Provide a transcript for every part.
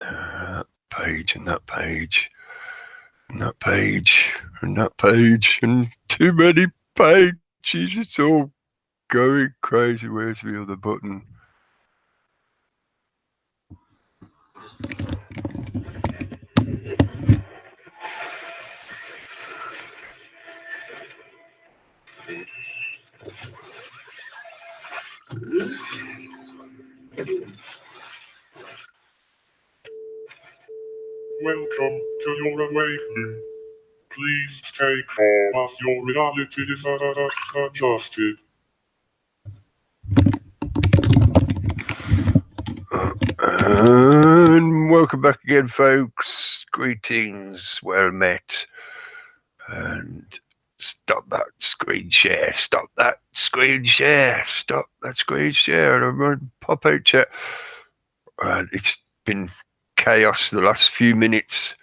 That page and that page and that page and that page and too many pages. It's all going crazy. Where's the other button? Welcome to your awakening. Please take all as your reality is adjusted. And welcome back again, folks. Greetings, well met. And stop that screen share. Stop that screen share. Stop that screen share. And I'm going to pop out chat. It's been chaos the last few minutes.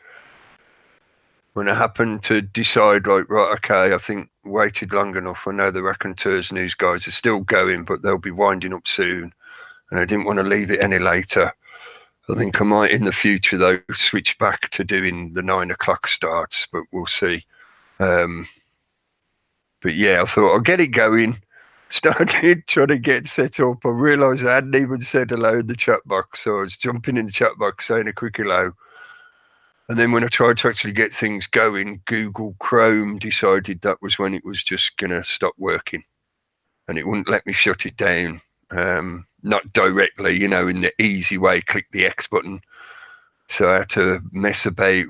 When I happened to decide, like, right, okay, I think waited long enough. I know the Raconteurs news guys are still going, but they'll be winding up soon. And I didn't want to leave it any later. I think I might in the future, though, switch back to doing the 9 o'clock starts, but we'll see. But yeah, I thought I'll get it going. Started trying to get set up. I realised I hadn't even said hello in the chat box, so I was jumping in the chat box saying a quick hello. And then when I tried to actually get things going, Google Chrome decided that was when it was just going to stop working. And it wouldn't let me shut it down. Not directly, you know, in the easy way, click the X button. So I had to mess about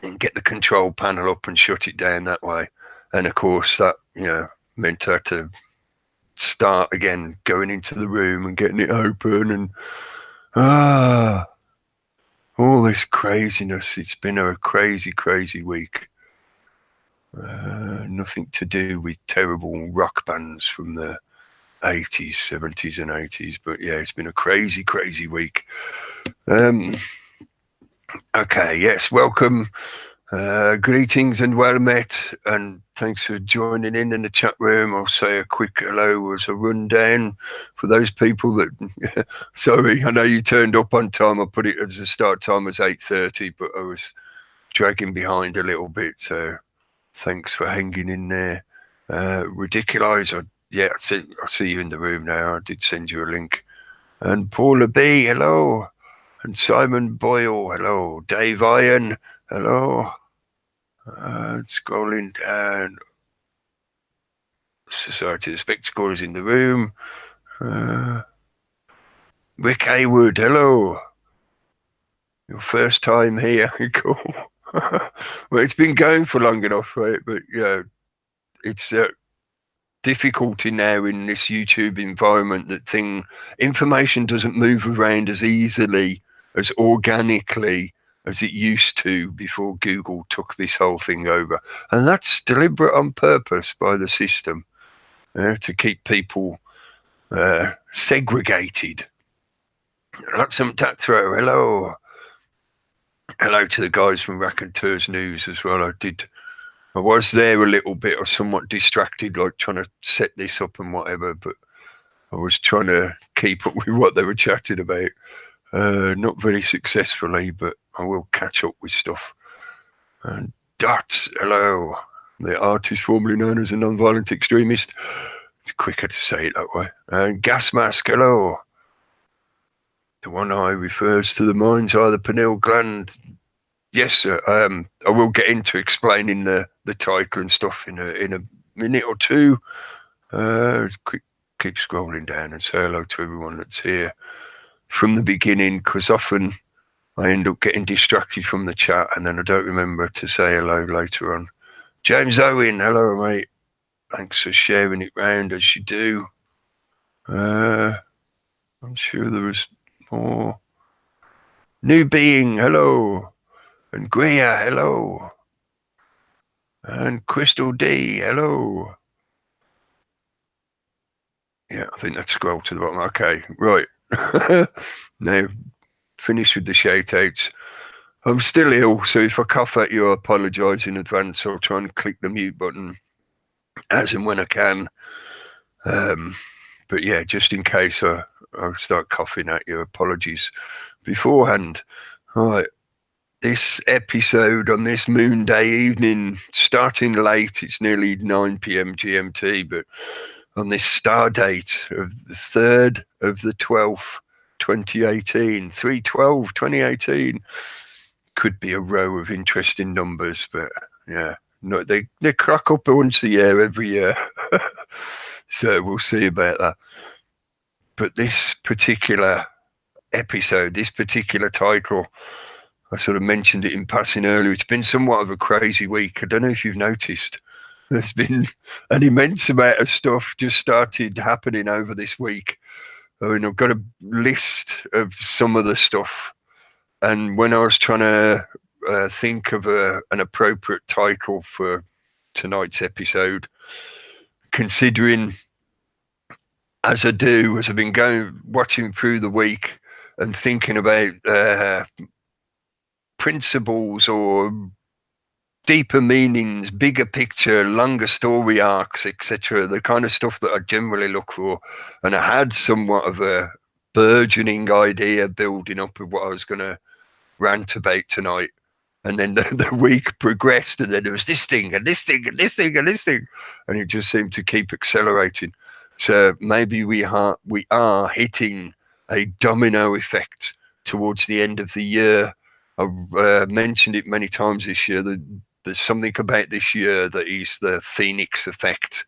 and get the control panel up and shut it down that way. And of course that, you know, meant I had to start again, going into the room and getting it open and all this craziness. It's been a crazy, crazy week. Nothing to do with terrible rock bands from the 80s, 70s and 80s. But yeah, it's been a crazy, crazy week. Okay, yes, welcome. Greetings and well met, and thanks for joining in the chat room. I'll say a quick hello as a rundown for those people that, sorry, I know you turned up on time. I put it as the start time as 8:30, but I was dragging behind a little bit, so thanks for hanging in there. Ridiculous, I see you in the room now. I did send you a link. And Paula B, hello. And Simon Boyle, hello. Dave Iron, hello. Scrolling down. Society of Spectacle is in the room. Rick Haywood, hello. Your first time here. Cool. Well, it's been going for long enough, right? But, you know, it's difficulty now in this YouTube environment that information doesn't move around as easily, as organically as it used to before Google took this whole thing over. And that's deliberate on purpose by the system to keep people segregated. Lots of that throw. Hello. Hello to the guys from Raconteurs News as well. I was there a little bit. I was somewhat distracted, like trying to set this up and whatever, but I was trying to keep up with what they were chatting about. Not very successfully, but I will catch up with stuff. And Dots, hello. The artist formerly known as a non-violent extremist. It's quicker to say it that way. And Gas Mask, hello. The one eye refers to the mind's eye, the pineal gland. Yes, sir. I will get into explaining the title and stuff in a minute or two. Keep scrolling down and say hello to everyone that's here from the beginning, because often I end up getting distracted from the chat and then I don't remember to say hello later on. James Owen, hello, mate. Thanks for sharing it round as you do. I'm sure there was more. New Being, hello. And Guia, hello. And Crystal D, hello. Yeah, I think that's scroll to the bottom. Okay, right. Now, finish with the shout-outs. I'm still ill, so if I cough at you, I apologise in advance. I'll try and click the mute button as and when I can. But yeah, just in case I I'll start coughing at you. Apologies beforehand. All right. This episode on this Moon Day evening, starting late, it's nearly 9 p.m. GMT, but on this star date of the 3rd of the 12th, 2018, 3/12, 2018, could be a row of interesting numbers, but yeah, no, they crack up once a year, every year. So we'll see about that. But this particular episode, this particular title, I sort of mentioned it in passing earlier. It's been somewhat of a crazy week. I don't know if you've noticed. There's been an immense amount of stuff just started happening over this week. I mean, I've got a list of some of the stuff. And when I was trying to think of an appropriate title for tonight's episode, considering, as I do, as I've been watching through the week and thinking about principles or deeper meanings, bigger picture, longer story arcs, etc., the kind of stuff that I generally look for. And I had somewhat of a burgeoning idea building up of what I was going to rant about tonight. And then the week progressed, and then there was this thing and this thing and this thing and this thing, and it just seemed to keep accelerating. So maybe we are hitting a domino effect towards the end of the year. I've mentioned it many times this year. There's something about this year that is the Phoenix effect,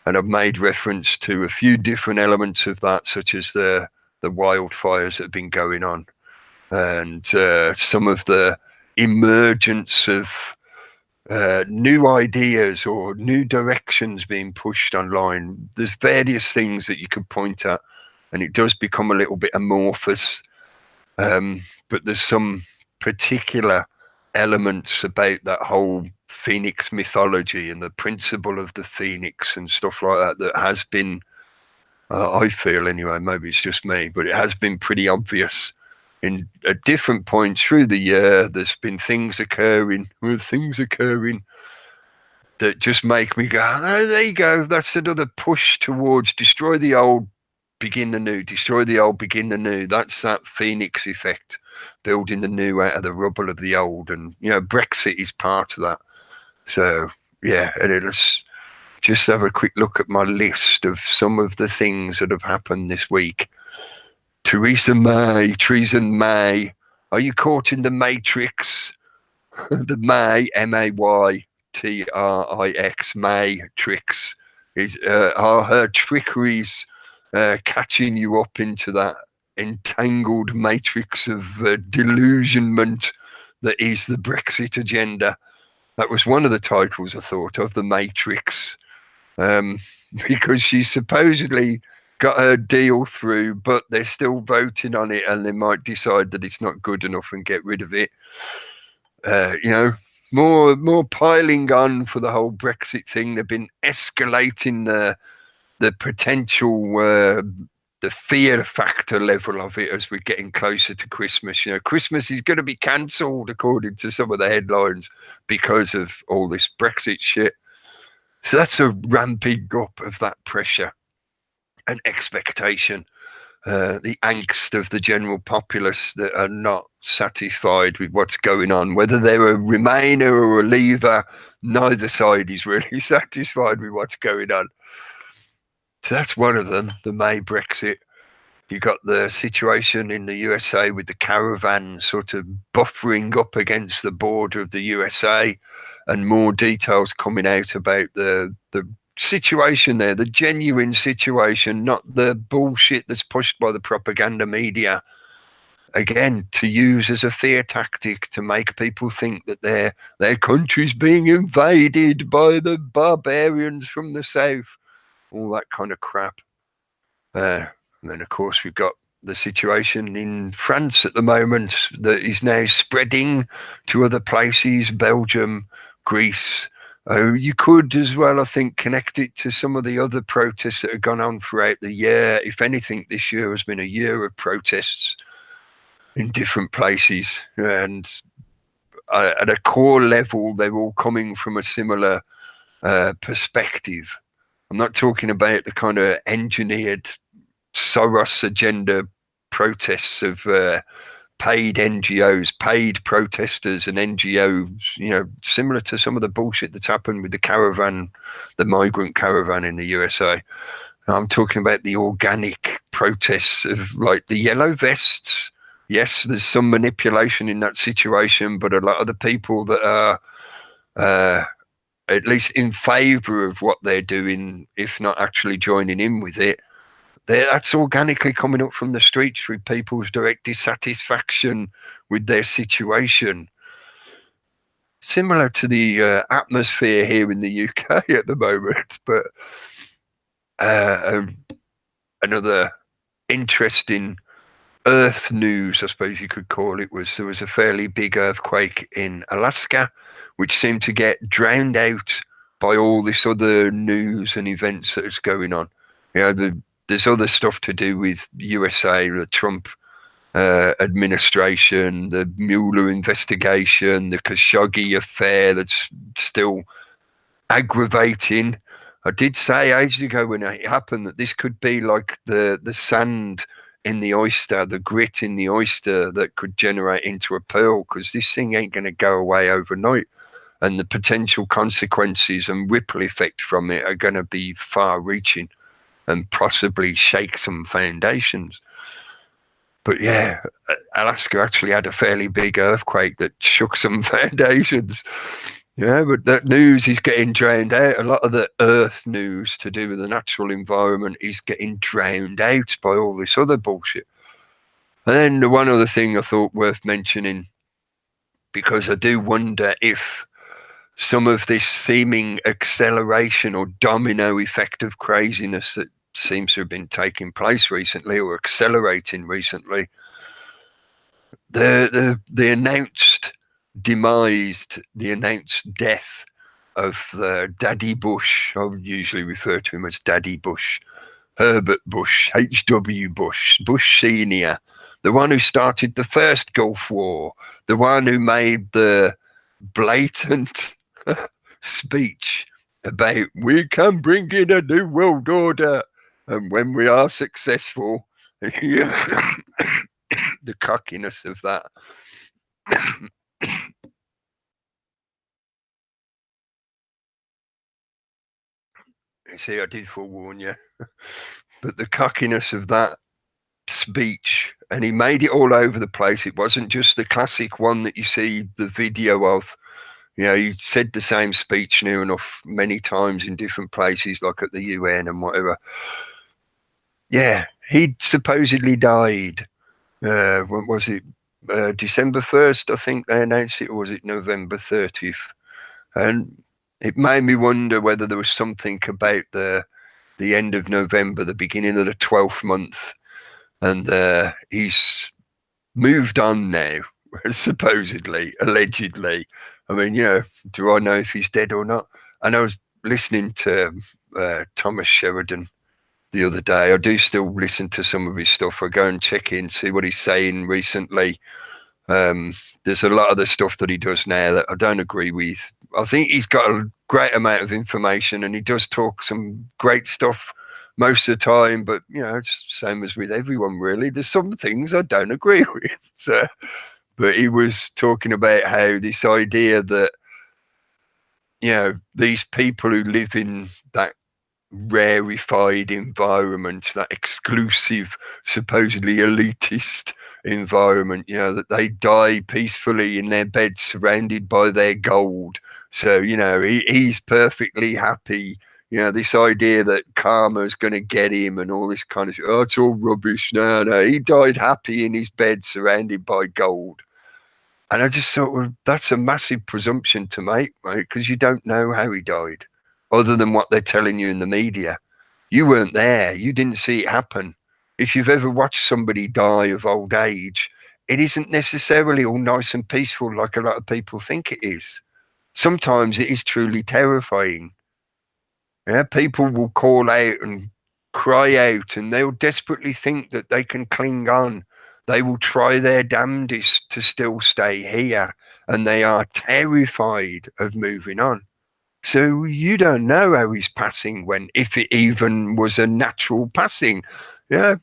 and I've made reference to a few different elements of that, such as the wildfires that have been going on, and some of the emergence of new ideas or new directions being pushed online. There's various things that you could point at, and it does become a little bit amorphous, but there's some particular elements about that whole Phoenix mythology and the principle of the Phoenix and stuff like that has been, I feel anyway, maybe it's just me, but it has been pretty obvious in at different points through the year. There's been things occurring that just make me go, oh, there you go, that's another push towards destroy the old, begin the new, destroy the old, begin the new. That's that Phoenix effect, building the new out of the rubble of the old. And, Brexit is part of that. So, yeah, and let's just have a quick look at my list of some of the things that have happened this week. Theresa May, are you caught in the matrix? The May, Maytrix, Matrix, are her trickeries catching you up into that entangled matrix of delusionment that is the Brexit agenda? That was one of the titles I thought of, the Matrix, because she supposedly got her deal through, but they're still voting on it, and they might decide that it's not good enough and get rid of it. More piling on for the whole Brexit thing. They've been escalating the potential, the fear factor level of it as we're getting closer to Christmas. Christmas is going to be cancelled according to some of the headlines because of all this Brexit shit. So that's a ramping up of that pressure and expectation, the angst of the general populace that are not satisfied with what's going on. Whether they're a Remainer or a Leaver, neither side is really satisfied with what's going on. So that's one of them, the May Brexit. You got the situation in the USA with the caravan sort of buffering up against the border of the USA, and more details coming out about the situation there, the genuine situation, not the bullshit that's pushed by the propaganda media, again, to use as a fear tactic to make people think that their country's being invaded by the barbarians from the south, all that kind of crap. And then, of course, we've got the situation in France at the moment that is now spreading to other places, Belgium, Greece. You could as well, I think, connect it to some of the other protests that have gone on throughout the year. If anything, this year has been a year of protests in different places. And at a core level, they're all coming from a similar perspective. I'm not talking about the kind of engineered Soros agenda protests of paid NGOs, paid protesters and NGOs, similar to some of the bullshit that's happened with the caravan, the migrant caravan in the USA. I'm talking about the organic protests of like the yellow vests. Yes, there's some manipulation in that situation, but a lot of the people that are at least in favor of what they're doing, if not actually joining in with it, that's organically coming up from the streets through people's direct dissatisfaction with their situation. Similar to the atmosphere here in the UK at the moment, but another interesting Earth news, I suppose you could call it, was there was a fairly big earthquake in Alaska, which seemed to get drowned out by all this other news and events that is going on. There's other stuff to do with USA, the Trump administration, the Mueller investigation, the Khashoggi affair that's still aggravating. I did say ages ago when it happened that this could be like the sand in the oyster, the grit in the oyster that could generate into a pearl, because this thing ain't going to go away overnight. And the potential consequences and ripple effect from it are going to be far reaching and possibly shake some foundations. But yeah, Alaska actually had a fairly big earthquake that shook some foundations. Yeah, but that news is getting drowned out. A lot of the Earth news to do with the natural environment is getting drowned out by all this other bullshit. And then the one other thing I thought worth mentioning, because I do wonder if some of this seeming acceleration or domino effect of craziness that seems to have been taking place recently or accelerating recently, the announced the announced death of Daddy Bush. I would usually refer to him as Daddy Bush, Herbert Bush, H.W. Bush, Bush Senior, the one who started the first Gulf War, the one who made the blatant speech about we can bring in a new world order, and when we are successful, the cockiness of that. You see, I did forewarn you. But the cockiness of that speech, and he made it all over the place. It wasn't just the classic one that you see the video of. He said the same speech near enough many times in different places, like at the UN and whatever. Yeah, he supposedly died. When was it? December 1st, I think they announced it, or was it November 30th? And it made me wonder whether there was something about the end of November, the beginning of the 12th month, and he's moved on now, supposedly, allegedly. I mean, do I know if he's dead or not? And I was listening to Thomas Sheridan the other day. I do still listen to some of his stuff. I go and check in, see what he's saying recently. There's a lot of the stuff that he does now that I don't agree with. I think he's got a great amount of information and he does talk some great stuff most of the time, but it's the same as with everyone really. There's some things I don't agree with. So, but he was talking about how this idea that these people who live in that rarefied environment, that exclusive, supposedly elitist environment, that they die peacefully in their beds surrounded by their gold. So, he's perfectly happy. This idea that karma's going to get him and all this kind of shit. Oh, it's all rubbish. No, he died happy in his bed surrounded by gold. And I just thought, well, that's a massive presumption to make, mate, because you don't know how he died, other than what they're telling you in the media. You weren't there. You didn't see it happen. If you've ever watched somebody die of old age, it isn't necessarily all nice and peaceful like a lot of people think it is. Sometimes it is truly terrifying. Yeah, people will call out and cry out, and they'll desperately think that they can cling on. They will try their damnedest to still stay here, and they are terrified of moving on. So you don't know how he's passing, if it even was a natural passing. Yeah,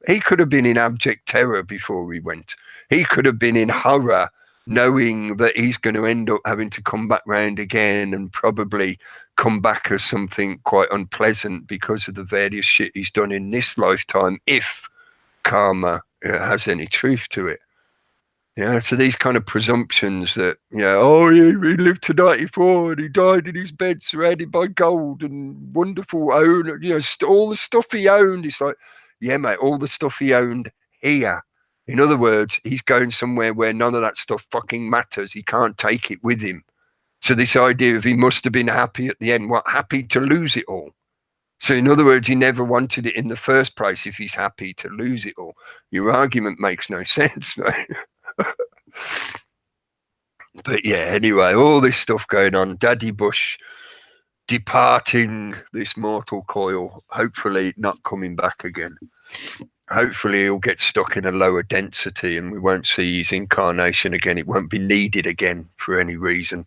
he could have been in abject terror before he went. He could have been in horror, knowing that he's going to end up having to come back round again and probably come back as something quite unpleasant because of the various shit he's done in this lifetime, if karma has any truth to it. Yeah, so these kind of presumptions that, oh, he lived to 94 and he died in his bed surrounded by gold and wonderful own, all the stuff he owned. It's like, yeah, mate, all the stuff he owned here. In other words, he's going somewhere where none of that stuff fucking matters. He can't take it with him. So this idea of he must have been happy at the end, what, happy to lose it all? So in other words, he never wanted it in the first place if he's happy to lose it all. Your argument makes no sense, mate. But yeah, anyway, all this stuff going on. Daddy Bush departing this mortal coil, hopefully not coming back again. Hopefully he'll get stuck in a lower density and we won't see his incarnation again. It won't be needed again for any reason.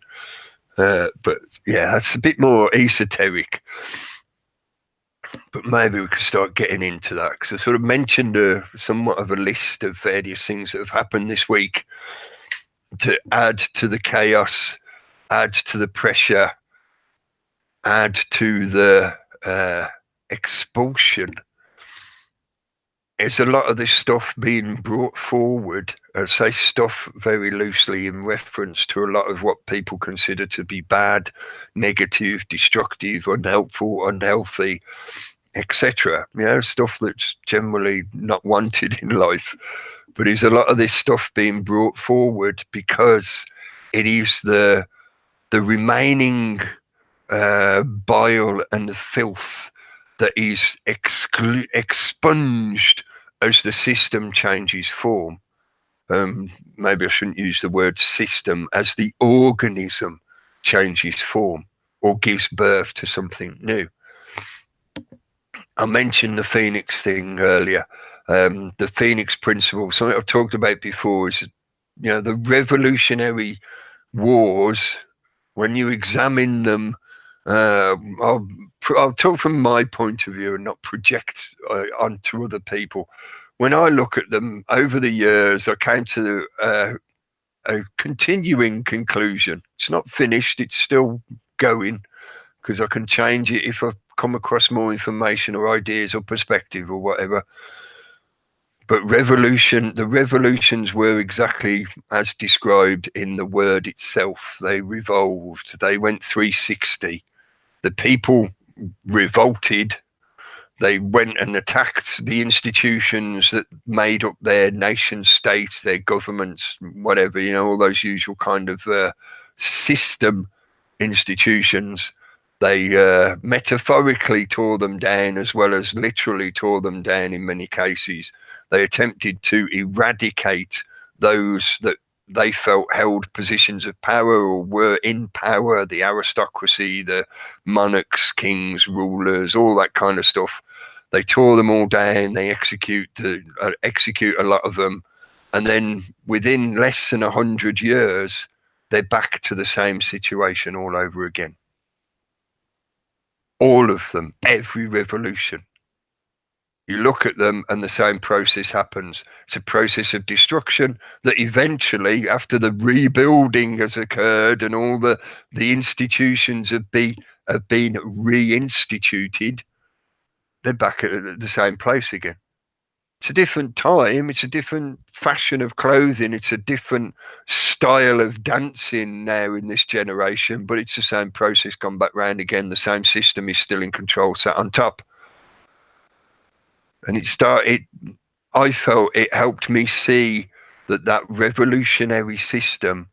But yeah, that's a bit more esoteric. But maybe we could start getting into that, because I sort of mentioned somewhat of a list of various things that have happened this week to add to the chaos, add to the pressure, add to the expulsion. There's a lot of this stuff being brought forward, I say stuff very loosely in reference to a lot of what people consider to be bad, negative, destructive, unhelpful, unhealthy, etc. Stuff that's generally not wanted in life. But is a lot of this stuff being brought forward because it is the remaining bile and the filth that is expunged as the system changes form. Maybe I shouldn't use the word system, as the organism changes form or gives birth to something new. I mentioned the Phoenix thing earlier. The Phoenix principle, something I've talked about before, is the revolutionary wars. When you examine them, I'll talk from my point of view and not project onto other people. When I look at them over the years, I came to a continuing conclusion. It's not finished; it's still going, because I can change it if I've come across more information or ideas or perspective or whatever. But the revolutions were exactly as described in the word itself. They revolved. They went 360. The people revolted. They went and attacked the institutions that made up their nation states, their governments, whatever, all those usual kind of system institutions. They metaphorically tore them down as well as literally tore them down in many cases. They attempted to eradicate those that they felt held positions of power or were in power, the aristocracy, the monarchs, kings, rulers, all that kind of stuff. They tore them all down. They execute a lot of them. And then within less than 100 years, they're back to the same situation all over again. All of them, every revolution. You look at them and the same process happens. It's a process of destruction that eventually, after the rebuilding has occurred and all the institutions have been reinstituted, they're back at the same place again. It's a different time. It's a different fashion of clothing. It's a different style of dancing now in this generation, but it's the same process gone back round again. The same system is still in control, sat on top. And I felt it helped me see that revolutionary system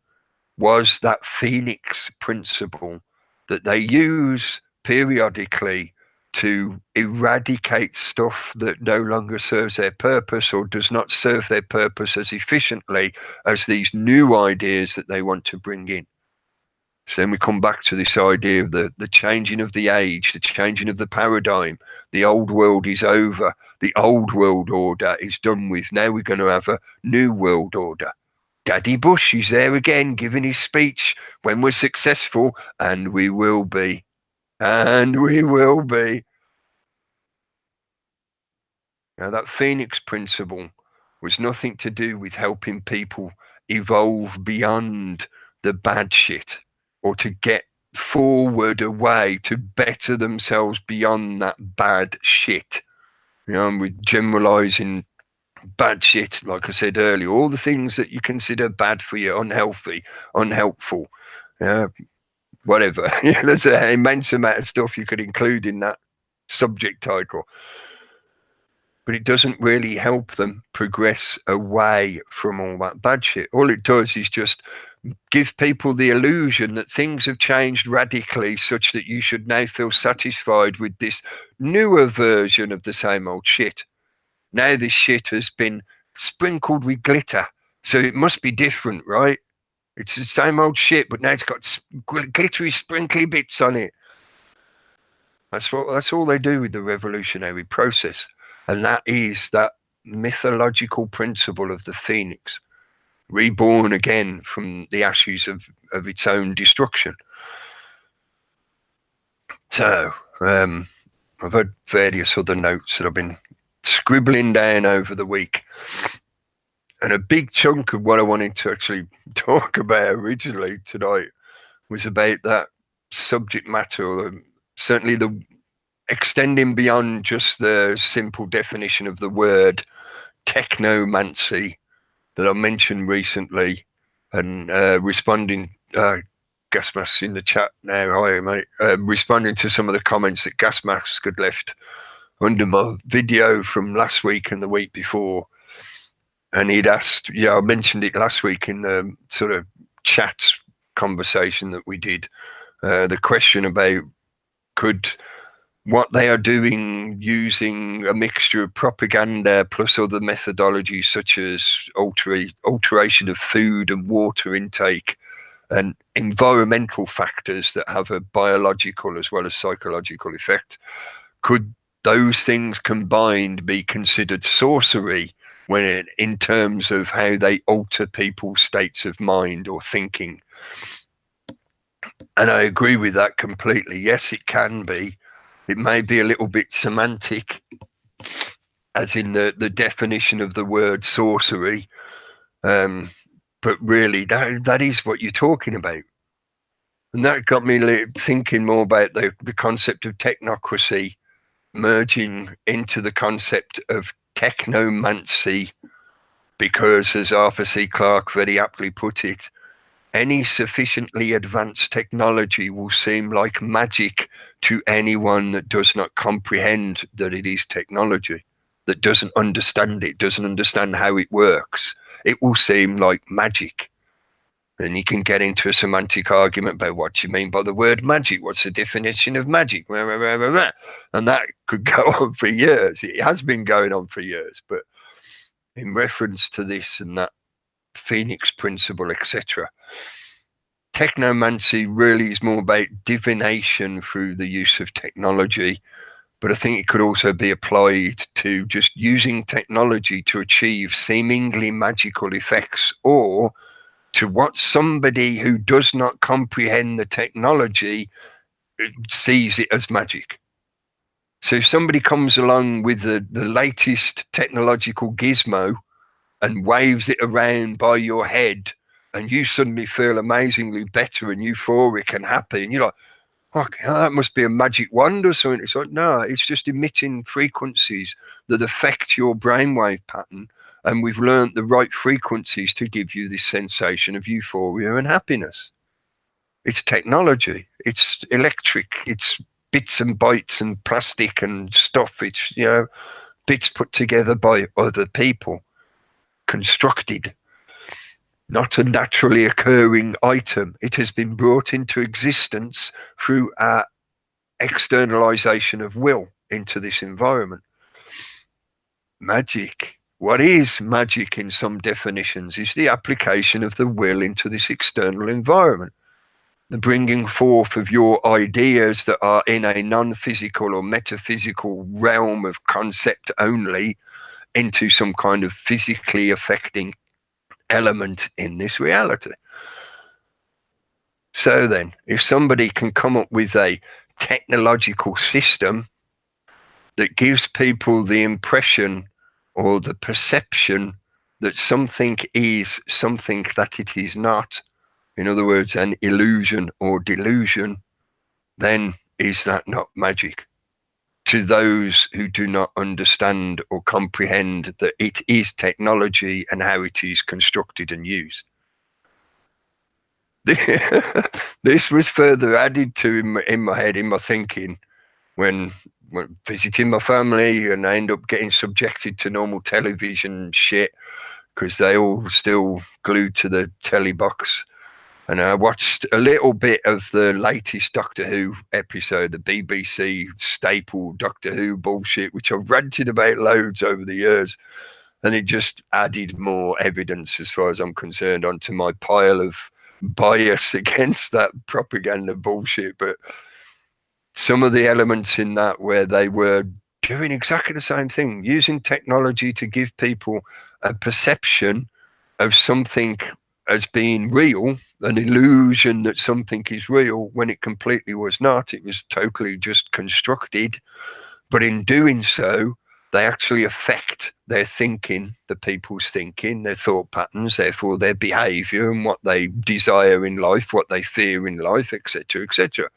was that Phoenix principle that they use periodically to eradicate stuff that no longer serves their purpose or does not serve their purpose as efficiently as these new ideas that they want to bring in. So then we come back to this idea of the changing of the age, the changing of the paradigm. The old world is over. The old world order is done with. Now we're going to have a new world order. Daddy Bush is there again, giving his speech. When we're successful, and we will be. And we will be. Now, that Phoenix principle was nothing to do with helping people evolve beyond the bad shit or to get forward away to better themselves beyond that bad shit. You know, and we're generalizing bad shit, like I said earlier, all the things that you consider bad for you, unhealthy, unhelpful, whatever. There's an immense amount of stuff you could include in that subject title. But it doesn't really help them progress away from all that bad shit. All it does is just give people the illusion that things have changed radically such that you should now feel satisfied with this newer version of the same old shit. Now this shit has been sprinkled with glitter, so it must be different, right? It's the same old shit, but now it's got glittery, sprinkly bits on it. That's all they do with the revolutionary process. And that is that mythological principle of the phoenix, reborn again from the ashes of its own destruction. So, I've had various other notes that I've been scribbling down over the week. And a big chunk of what I wanted to actually talk about originally tonight was about that subject matter, or certainly the extending beyond just the simple definition of the word technomancy that I mentioned recently, and responding, Gasmask in the chat now, hi mate, responding to some of the comments that Gasmask had left under my video from last week and the week before. And he'd asked, I mentioned it last week in the sort of chat conversation that we did, the question about could what they are doing using a mixture of propaganda plus other methodologies such as alteration of food and water intake and environmental factors that have a biological as well as psychological effect, could those things combined be considered sorcery when in terms of how they alter people's states of mind or thinking? And I agree with that completely. Yes, it can be. It may be a little bit semantic, as in the definition of the word sorcery, but really that is what you're talking about. And that got me thinking more about the concept of technocracy merging into the concept of technomancy, because, as Arthur C. Clarke very aptly put it, any sufficiently advanced technology will seem like magic to anyone that does not comprehend that it is technology, that doesn't understand it, doesn't understand how it works. It will seem like magic. And you can get into a semantic argument about what you mean by the word magic. What's the definition of magic? And that could go on for years. It has been going on for years. But in reference to this and that Phoenix principle, etc., technomancy really is more about divination through the use of technology. But I think it could also be applied to just using technology to achieve seemingly magical effects, or to what somebody who does not comprehend the technology sees it as magic. So if somebody comes along with the latest technological gizmo and waves it around by your head, and you suddenly feel amazingly better and euphoric and happy, and you're like, okay, that must be a magic wand or something. It's like, no, it's just emitting frequencies that affect your brainwave pattern. And we've learned the right frequencies to give you this sensation of euphoria and happiness. It's technology. It's electric. It's bits and bytes and plastic and stuff. It's, bits put together by other people, constructed, not a naturally occurring item. It has been brought into existence through our externalization of will into this environment. Magic. What is magic in some definitions is the application of the will into this external environment, the bringing forth of your ideas that are in a non-physical or metaphysical realm of concept only into some kind of physically affecting element in this reality. So then, if somebody can come up with a technological system that gives people the impression or the perception that something is something that it is not, in other words, an illusion or delusion, then is that not magic? To those who do not understand or comprehend that it is technology and how it is constructed and used. This was further added to in my head, in my thinking, when visiting my family, and I end up getting subjected to normal television shit because they all still glued to the telly box. And I watched a little bit of the latest Doctor Who episode, the BBC staple Doctor Who bullshit, which I've ranted about loads over the years. And it just added more evidence, as far as I'm concerned, onto my pile of bias against that propaganda bullshit. But some of the elements in that where they were doing exactly the same thing, using technology to give people a perception of something as being real, an illusion that something is real, when it completely was not. It was totally just constructed. But in doing so, they actually affect their thinking, the people's thinking, their thought patterns, therefore their behavior and what they desire in life, what they fear in life, etc., etc.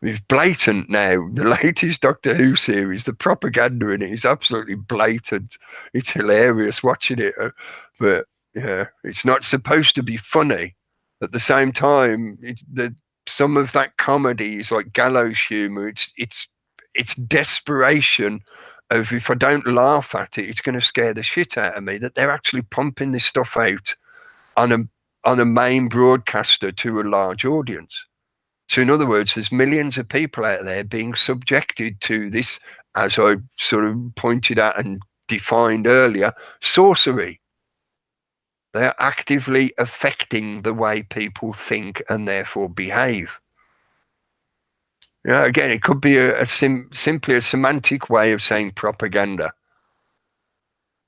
It's blatant now. The latest Doctor Who series, the propaganda in it is absolutely blatant. It's hilarious watching it, but yeah, it's not supposed to be funny. At the same time, some of that comedy is like gallows humor. It's desperation of, if I don't laugh at it, it's going to scare the shit out of me. That they're actually pumping this stuff out on a main broadcaster to a large audience. So in other words, there's millions of people out there being subjected to this, as I sort of pointed out and defined earlier, sorcery. They're actively affecting the way people think and therefore behave. Yeah, again, it could be simply a semantic way of saying propaganda.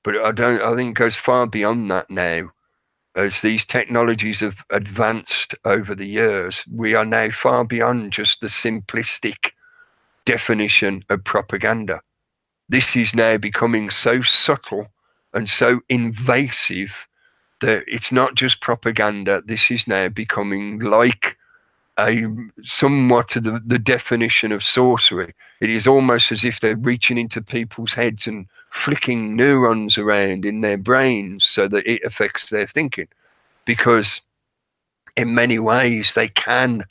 But I think it goes far beyond that now. As these technologies have advanced over the years, we are now far beyond just the simplistic definition of propaganda. This is now becoming so subtle and so invasive that it's not just propaganda. This is now becoming like somewhat of the definition of sorcery. It is almost as if they're reaching into people's heads and flicking neurons around in their brains so that it affects their thinking. Because in many ways they can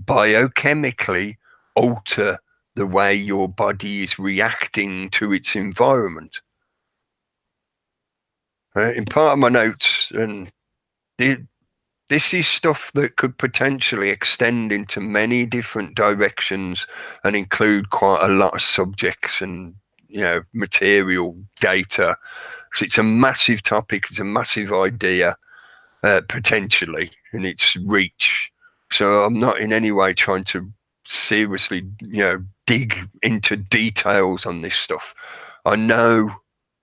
biochemically alter the way your body is reacting to its environment. In part of my notes, and this is stuff that could potentially extend into many different directions and include quite a lot of subjects and, material data. So it's a massive topic. It's a massive idea, potentially, in its reach. So I'm not in any way trying to seriously, dig into details on this stuff. I know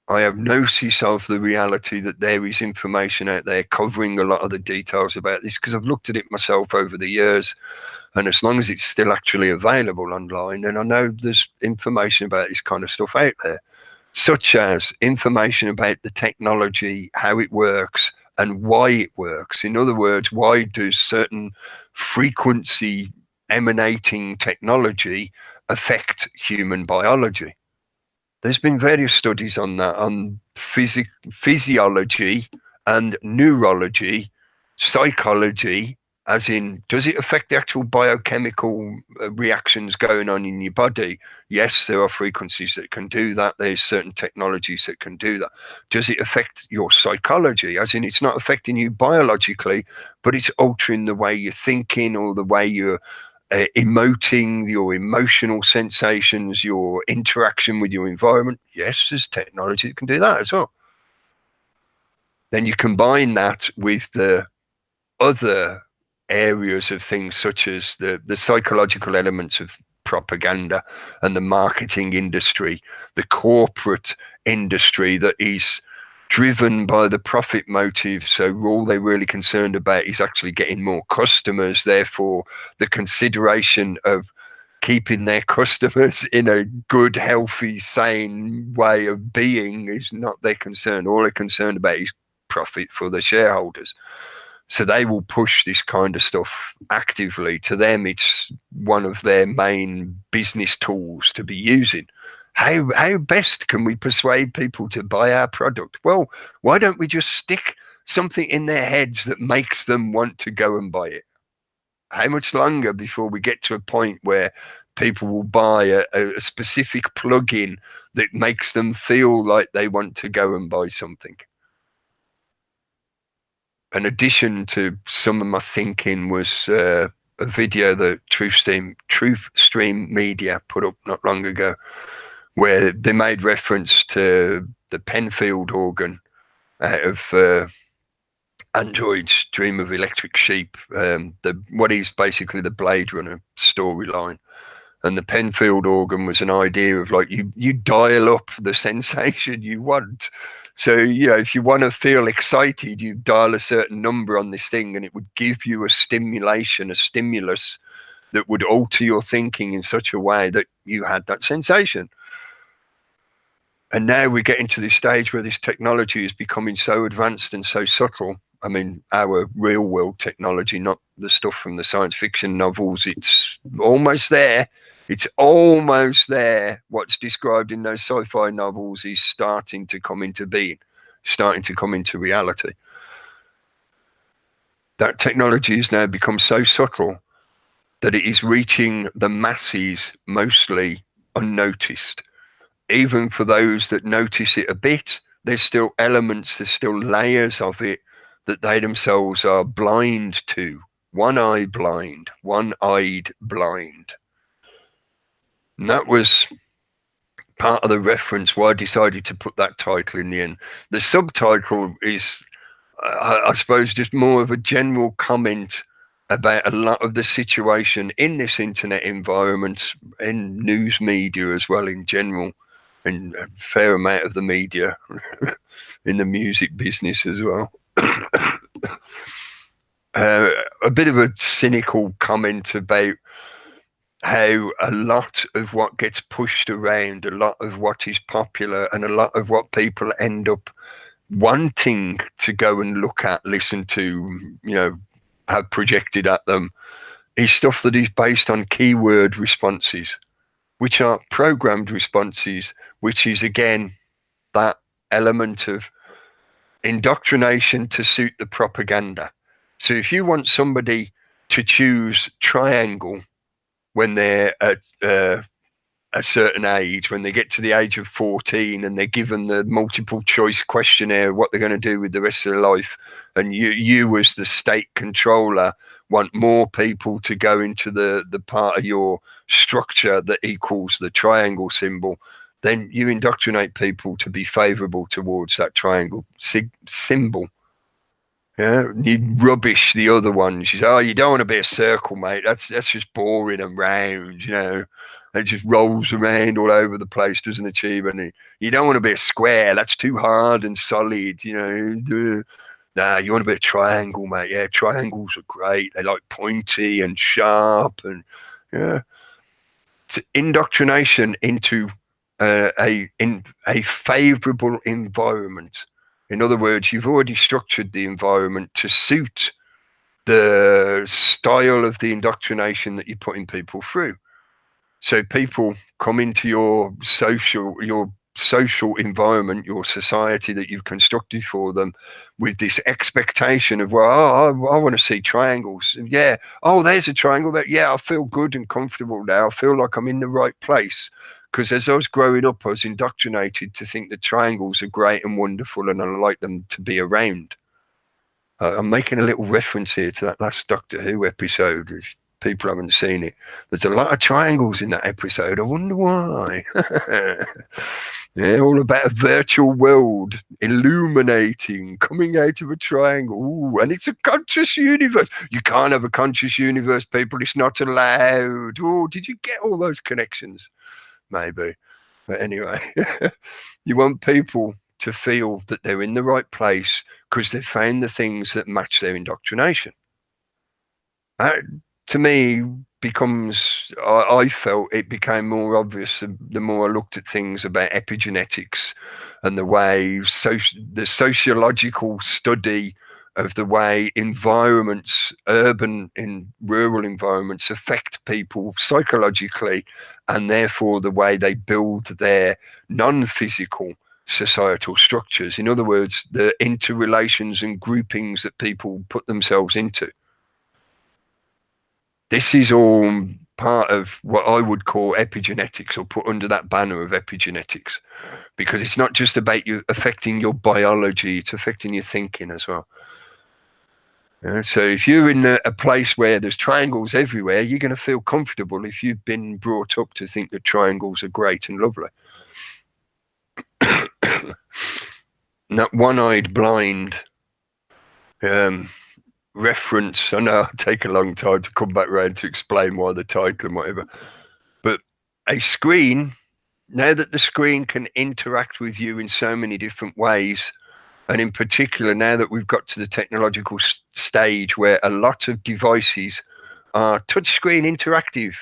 I have gnosis of the reality that there is information out there covering a lot of the details about this, because I've looked at it myself over the years. And as long as it's still actually available online, then I know there's information about this kind of stuff out there, such as information about the technology, how it works, and why it works. In other words, why do certain frequency emanating technology affect human biology? There's been various studies on that, on physiology and neurology, psychology, as in, does it affect the actual biochemical reactions going on in your body? Yes, there are frequencies that can do that. There's certain technologies that can do that. Does it affect your psychology? As in, it's not affecting you biologically, but it's altering the way you're thinking or the way you're emoting, your emotional sensations, your interaction with your environment. Yes, there's technology that can do that as well. Then you combine that with the other areas of things, such as the psychological elements of propaganda and the marketing industry, the corporate industry that is driven by the profit motive. So all they're really concerned about is actually getting more customers. Therefore, the consideration of keeping their customers in a good, healthy, sane way of being is not their concern. All they're concerned about is profit for the shareholders. So they will push this kind of stuff actively. To them, it's one of their main business tools to be using. How best can we persuade people to buy our product? Well, why don't we just stick something in their heads that makes them want to go and buy it? How much longer before we get to a point where people will buy a specific plug-in that makes them feel like they want to go and buy something? An addition to some of my thinking was a video that Truthstream Media put up not long ago, where they made reference to the Penfield organ out of Android's Dream of Electric Sheep, what is basically the Blade Runner storyline. And the Penfield organ was an idea of like you dial up the sensation you want. So, if you want to feel excited, you dial a certain number on this thing and it would give you a stimulation, a stimulus that would alter your thinking in such a way that you had that sensation. And now we're getting to this stage where this technology is becoming so advanced and so subtle. I mean, our real world technology, not the stuff from the science fiction novels, it's almost there. It's almost there. What's described in those sci-fi novels is starting to come into being, starting to come into reality. That technology has now become so subtle that it is reaching the masses mostly unnoticed. Even for those that notice it a bit, there's still elements, there's still layers of it that they themselves are blind to. One-eyed blind, one-eyed blind. And that was part of the reference why I decided to put that title in the end. The subtitle is, I suppose, just more of a general comment about a lot of the situation in this internet environment, in news media as well in general, and a fair amount of the media in the music business as well. A bit of a cynical comment about how a lot of what gets pushed around, a lot of what is popular, and a lot of what people end up wanting to go and look at, listen to, have projected at them, is stuff that is based on keyword responses, which are programmed responses, which is, again, that element of indoctrination to suit the propaganda. So if you want somebody to choose triangle when they're at a certain age, when they get to the age of 14 and they're given the multiple choice questionnaire, what they're going to do with the rest of their life, and you as the state controller want more people to go into the part of your structure that equals the triangle symbol, then you indoctrinate people to be favorable towards that triangle symbol. Yeah, you rubbish the other ones. You say, oh, you don't want to be a circle, mate. That's just boring and round, It just rolls around all over the place, doesn't achieve anything. You don't want to be a square. That's too hard and solid, Nah, you want to be a triangle, mate. Yeah, triangles are great. They like pointy and sharp, and it's indoctrination into a favorable environment. In other words, you've already structured the environment to suit the style of the indoctrination that you're putting people through. So people come into your social environment, your society that you've constructed for them, with this expectation of, well, I want to see triangles. Yeah. Oh, there's a triangle. I feel good and comfortable now. I feel like I'm in the right place. Because as I was growing up, I was indoctrinated to think that triangles are great and wonderful, and I like them to be around. I'm making a little reference here to that last Doctor Who episode. If people haven't seen it, there's a lot of triangles in that episode. I wonder why. Yeah, all about a virtual world illuminating, coming out of a triangle. Ooh, and it's a conscious universe. You can't have a conscious universe, people. It's not allowed. Oh, did you get all those connections? Maybe. But anyway, you want people to feel that they're in the right place because they've found the things that match their indoctrination. To me, becomes, I felt it became more obvious the more I looked at things about epigenetics and the way the sociological study of the way environments, urban and rural environments, affect people psychologically, and therefore the way they build their non-physical societal structures. In other words, the interrelations and groupings that people put themselves into. This is all part of what I would call epigenetics, or put under that banner of epigenetics, because it's not just about you affecting your biology, it's affecting your thinking as well. So if you're in a place where there's triangles everywhere, you're going to feel comfortable if you've been brought up to think that triangles are great and lovely. That one-eyed blind reference, I know it'll take a long time to come back around to explain why the title and whatever, but a screen, now that the screen can interact with you in so many different ways, and in particular now that we've got to the technological stage where a lot of devices are touchscreen interactive,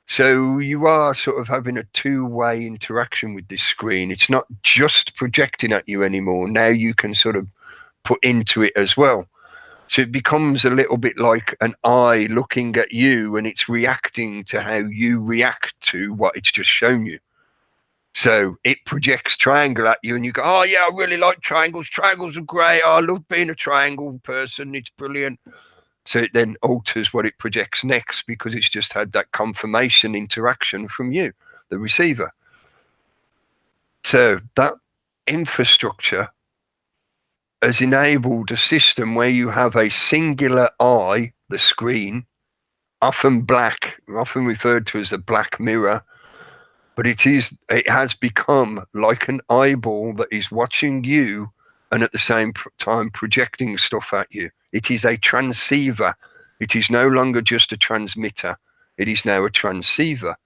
so you are sort of having a two-way interaction with this screen. It's not just projecting at you anymore. Now you can sort of put into it as well. So it becomes a little bit like an eye looking at you, and it's reacting to how you react to what it's just shown you. So it projects triangle at you, and you go, oh yeah, I really like triangles. Triangles are great. Oh, I love being a triangle person. It's brilliant. So it then alters what it projects next, because it's just had that confirmation interaction from you, the receiver. So that infrastructure has enabled a system where you have a singular eye, the screen, often black, often referred to as a black mirror, but it has become like an eyeball that is watching you and at the same time projecting stuff at you. It is a transceiver. It is no longer just a transmitter. It is now a transceiver.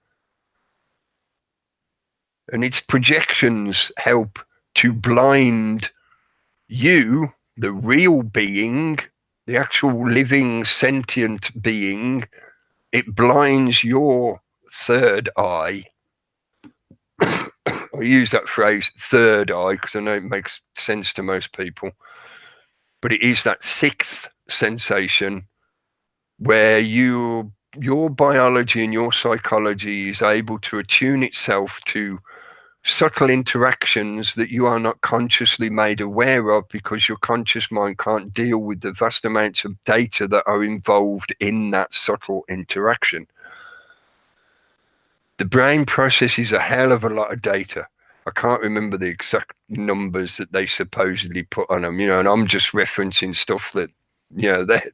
And its projections help to blind you, the real being, the actual living sentient being. It blinds your third eye. I use that phrase, third eye, because I know it makes sense to most people. But it is that sixth sensation where your biology and your psychology is able to attune itself to subtle interactions that you are not consciously made aware of, because your conscious mind can't deal with the vast amounts of data that are involved in that subtle interaction. The brain processes a hell of a lot of data. I can't remember the exact numbers that they supposedly put on them, and I'm just referencing stuff that,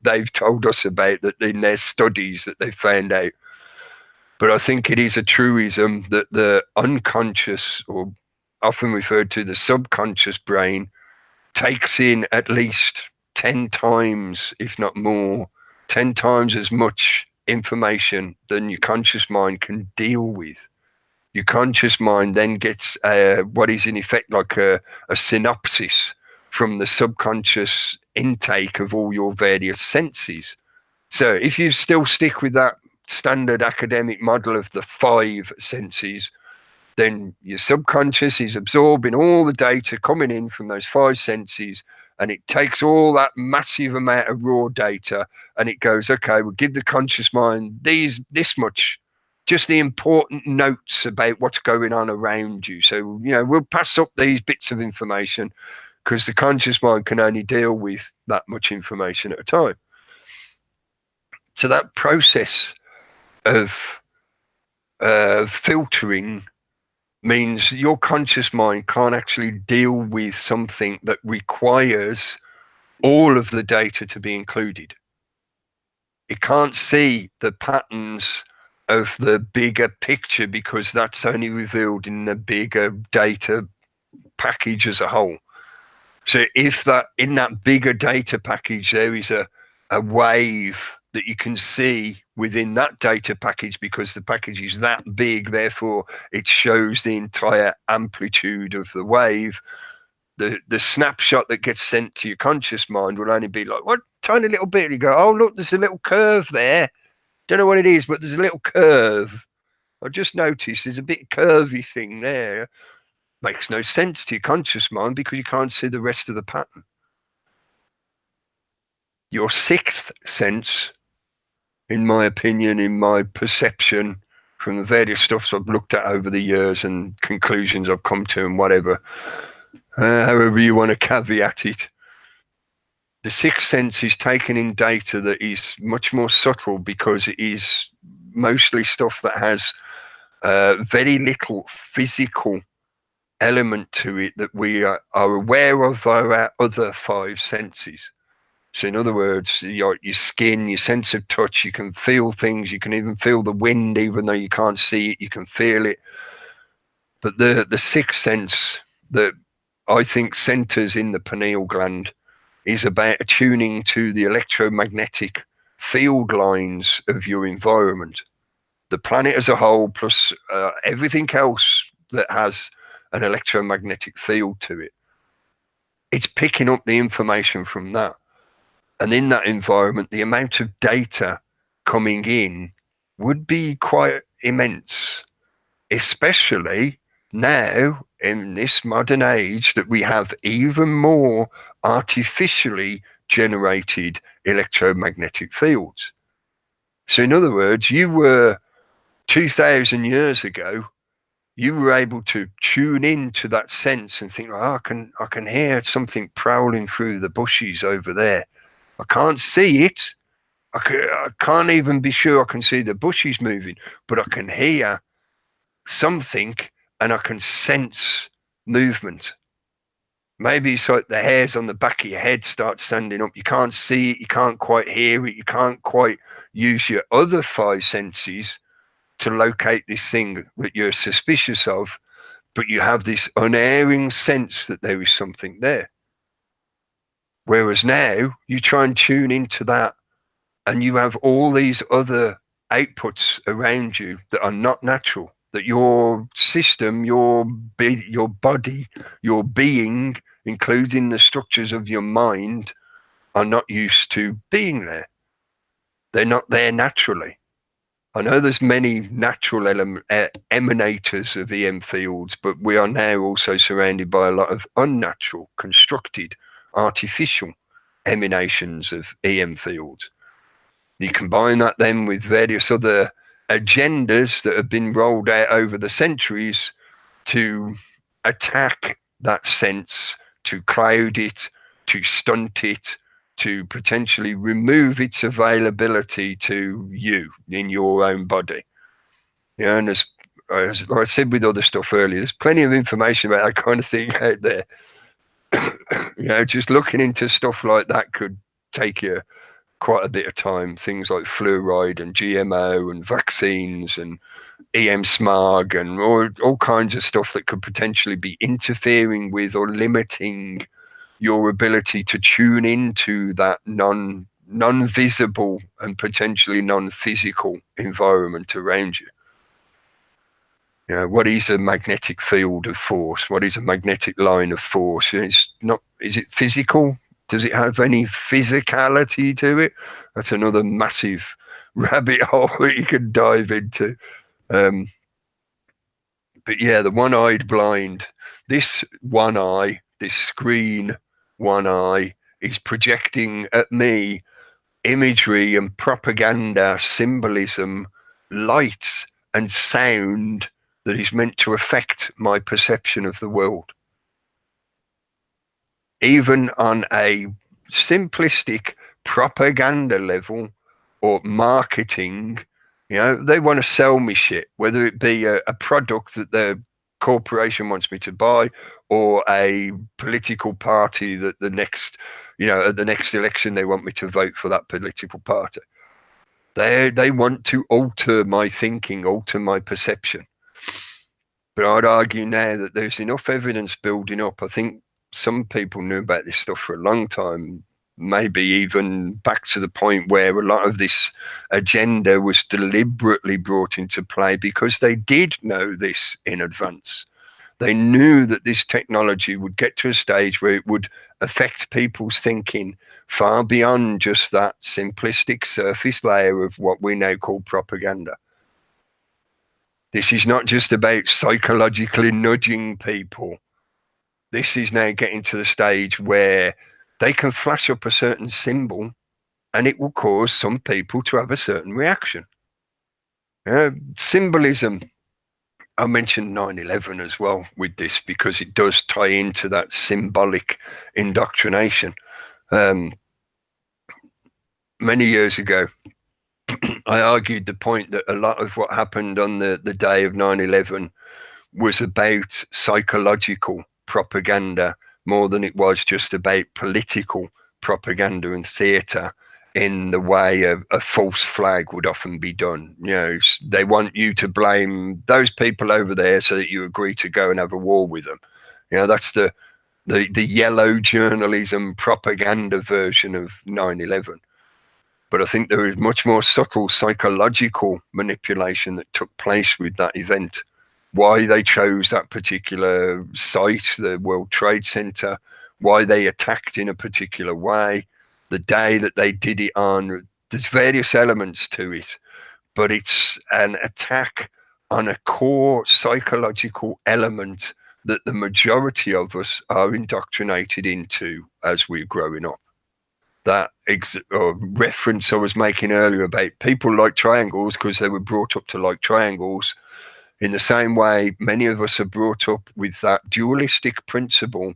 they've told us about, that in their studies that they found out. But I think it is a truism that the unconscious, or often referred to the subconscious brain, takes in at least 10 times, if not more, 10 times as much information than your conscious mind can deal with. Your conscious mind then gets what is in effect like a synopsis from the subconscious intake of all your various senses. So if you still stick with that standard academic model of the 5 senses, then your subconscious is absorbing all the data coming in from those 5 senses, and it takes all that massive amount of raw data, and it goes, okay, we'll give the conscious mind this much, just the important notes about what's going on around you. So, we'll pass up these bits of information because the conscious mind can only deal with that much information at a time. So that process of filtering means your conscious mind can't actually deal with something that requires all of the data to be included. It can't see the patterns of the bigger picture because that's only revealed in the bigger data package as a whole. So if in that bigger data package there is a wave that you can see within that data package, because the package is that big, therefore it shows the entire amplitude of the wave, the snapshot that gets sent to your conscious mind will only be like, what tiny little bit? You go, oh look, there's a little curve there. Don't know what it is, but there's a little curve. I just noticed there's a bit curvy thing there. Makes no sense to your conscious mind because you can't see the rest of the pattern. Your sixth sense, in my opinion, in my perception, from the various stuffs I've looked at over the years and conclusions I've come to and whatever, however you want to caveat it, the sixth sense is taking in data that is much more subtle because it is mostly stuff that has very little physical element to it that we are aware of via our other five senses. So in other words, your skin, your sense of touch, you can feel things, you can even feel the wind even though you can't see it, you can feel it. But the sixth sense that I think centers in the pineal gland is about attuning to the electromagnetic field lines of your environment, the planet as a whole, plus everything else that has an electromagnetic field to it. It's picking up the information from that. And in that environment, the amount of data coming in would be quite immense, especially now in this modern age that we have even more artificially generated electromagnetic fields. So in other words, you were 2,000 years ago, you were able to tune into that sense and think, oh, I can hear something prowling through the bushes over there. I can't see it. I can't even be sure I can see the bushes moving, but I can hear something and I can sense movement. Maybe it's like the hairs on the back of your head start standing up. You can't see it, you can't quite hear it, you can't quite use your other five senses to locate this thing that you're suspicious of, but you have this unerring sense that there is something there. Whereas now you try and tune into that and you have all these other outputs around you that are not natural, that your system, your body, your being, including the structures of your mind, are not used to being there. They're not there naturally. I know there's many natural emanators of EM fields, but we are now also surrounded by a lot of unnatural, constructed, artificial emanations of EM fields. You combine that then with various other agendas that have been rolled out over the centuries to attack that sense, to cloud it, to stunt it, to potentially remove its availability to you in your own body. Yeah, and as I said with other stuff earlier, there's plenty of information about that kind of thing out there. Just looking into stuff like that could take you quite a bit of time. Things like fluoride and GMO and vaccines and EM smog and all kinds of stuff that could potentially be interfering with or limiting your ability to tune into that non-visible and potentially non-physical environment around you. What is a magnetic field of force? What is a magnetic line of force? Is it physical? Does it have any physicality to it? That's another massive rabbit hole that you could dive into. But yeah, the one-eyed blind, this one eye, this screen one eye is projecting at me imagery and propaganda, symbolism, light and sound that is meant to affect my perception of the world. Even on a simplistic propaganda level or marketing, they want to sell me shit, whether it be a product that the corporation wants me to buy or a political party that at the next election they want me to vote for that political party. They want to alter my thinking, alter my perception. But I'd argue now that there's enough evidence building up. I think some people knew about this stuff for a long time, maybe even back to the point where a lot of this agenda was deliberately brought into play because they did know this in advance. They knew that this technology would get to a stage where it would affect people's thinking far beyond just that simplistic surface layer of what we now call propaganda. This is not just about psychologically nudging people. This is now getting to the stage where they can flash up a certain symbol and it will cause some people to have a certain reaction. Symbolism. I mentioned 9/11 as well with this because it does tie into that symbolic indoctrination. Many years ago, I argued the point that a lot of what happened on the day of 9/11 was about psychological propaganda more than it was just about political propaganda and theatre in the way a false flag would often be done. You know, they want you to blame those people over there so that you agree to go and have a war with them. You know, that's the yellow journalism propaganda version of 9/11. But I think there is much more subtle psychological manipulation that took place with that event. Why they chose that particular site, the World Trade Center, why they attacked in a particular way, the day that they did it on. There's various elements to it, but it's an attack on a core psychological element that the majority of us are indoctrinated into as we're growing up. That reference I was making earlier about people like triangles because they were brought up to like triangles. In the same way, many of us are brought up with that dualistic principle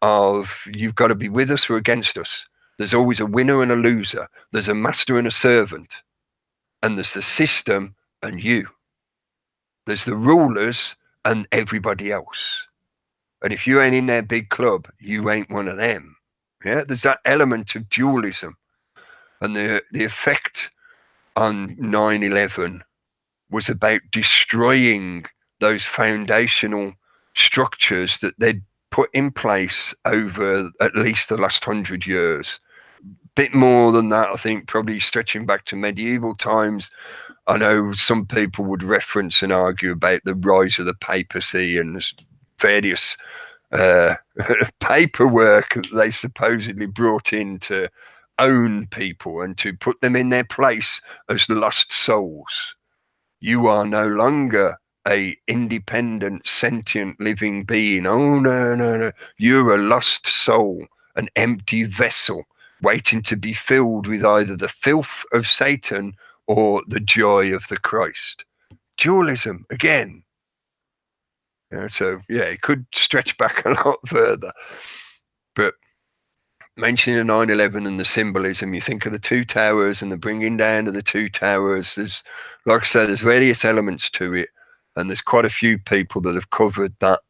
of you've got to be with us or against us. There's always a winner and a loser. There's a master and a servant. And there's the system and you. There's the rulers and everybody else. And if you ain't in their big club, you ain't one of them. Yeah, there's that element of dualism. And the effect on 9/11 was about destroying those foundational structures that they'd put in place over at least the last 100 years. Bit more than that, I think, probably stretching back to medieval times. I know some people would reference and argue about the rise of the papacy and various paperwork they supposedly brought in to own people and to put them in their place as lost souls. You are no longer a independent, sentient, living being. Oh, no, no, no. You're a lost soul, an empty vessel, waiting to be filled with either the filth of Satan or the joy of the Christ. Dualism, again. Yeah, so, yeah, it could stretch back a lot further. But mentioning 9/11 and the symbolism, you think of the two towers and the bringing down of the two towers. There's, like I said, there's various elements to it, and there's quite a few people that have covered that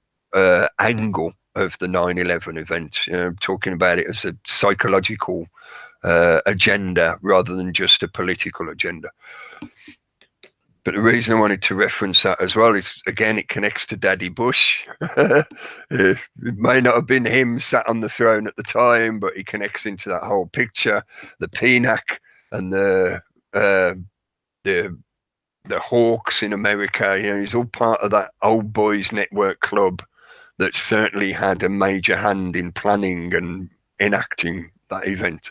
angle of the 9/11 event, talking about it as a psychological agenda rather than just a political agenda. But the reason I wanted to reference that as well is, again, it connects to Daddy Bush. It may not have been him sat on the throne at the time, but he connects into that whole picture. The PNAC and the Hawks in America, he's all part of that old boys network club that certainly had a major hand in planning and enacting that event.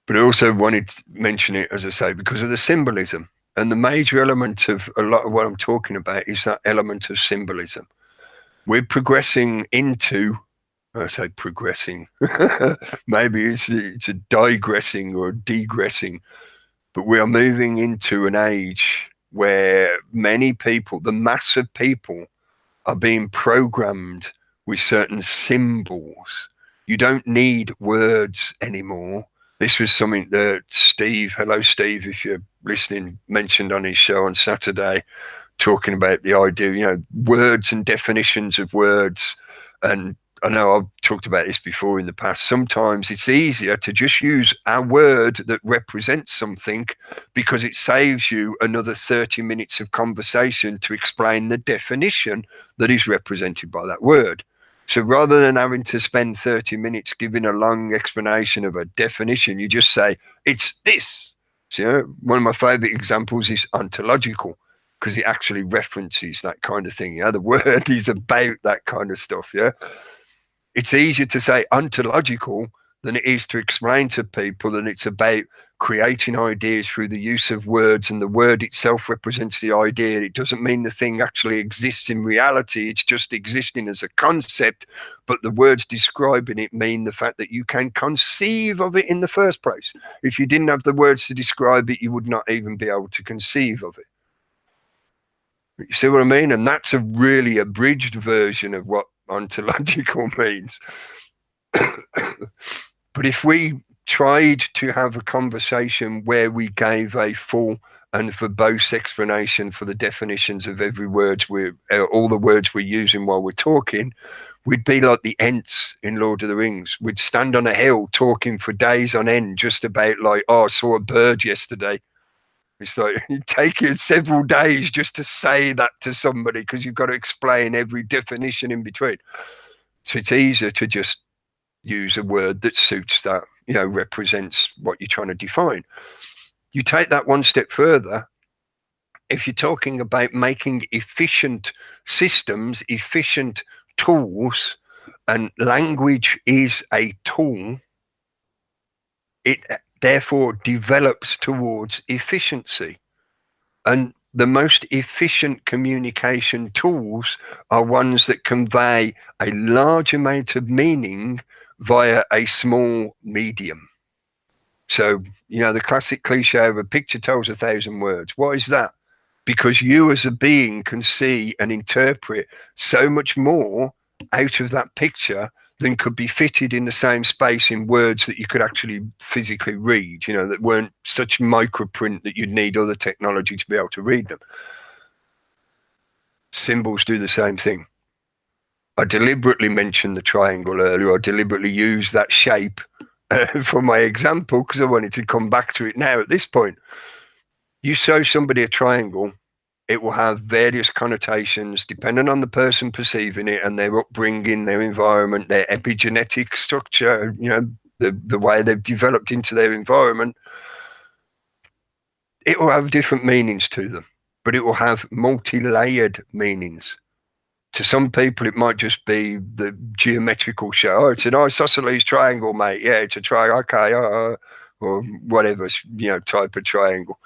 But I also wanted to mention it, as I say, because of the symbolism. And the major element of a lot of what I'm talking about is that element of symbolism. We're progressing into, I say progressing, maybe it's a digressing or degressing, but we are moving into an age where many people, the mass of people, are being programmed with certain symbols. You don't need words anymore. This was something that Steve, hello Steve, if you're listening, mentioned on his show on Saturday, talking about the idea, words and definitions of words. And I know I've talked about this before in the past. Sometimes it's easier to just use a word that represents something because it saves you another 30 minutes of conversation to explain the definition that is represented by that word. So rather than having to spend 30 minutes giving a long explanation of a definition, you just say, it's this. So, one of my favorite examples is ontological, because it actually references that kind of thing. The word is about that kind of stuff. It's easier to say ontological than it is to explain to people that it's about creating ideas through the use of words, and the word itself represents the idea. It doesn't mean the thing actually exists in reality. It's just existing as a concept, but the words describing it mean the fact that you can conceive of it in the first place. If you didn't have the words to describe it, you would not even be able to conceive of it. You see what I mean? And that's a really abridged version of what ontological means. But if we tried to have a conversation where we gave a full and verbose explanation for the definitions of every word, all the words we're using while we're talking, we'd be like the Ents in Lord of the Rings. We'd stand on a hill talking for days on end just about like, oh, I saw a bird yesterday. It's like it takes you several days just to say that to somebody because you've got to explain every definition in between. So it's easier to just use a word that suits that, represents what you're trying to define. You take that one step further. If you're talking about making efficient systems, efficient tools, and language is a tool, it therefore develops towards efficiency. And the most efficient communication tools are ones that convey a large amount of meaning via a small medium. So, the classic cliche of a picture tells 1,000 words. What is that? Because you as a being can see and interpret so much more out of that picture than could be fitted in the same space in words that you could actually physically read, that weren't such microprint that you'd need other technology to be able to read them. Symbols do the same thing. I deliberately mentioned the triangle earlier. I deliberately used that shape for my example because I wanted to come back to it now at this point. You show somebody a triangle, it will have various connotations depending on the person perceiving it and their upbringing, their environment, their epigenetic structure, the way they've developed into their environment. It will have different meanings to them, but it will have multi-layered meanings. To some people, it might just be the geometrical show. Oh, it's an isosceles triangle, mate. Yeah, it's a triangle. Okay, or whatever, type of triangle.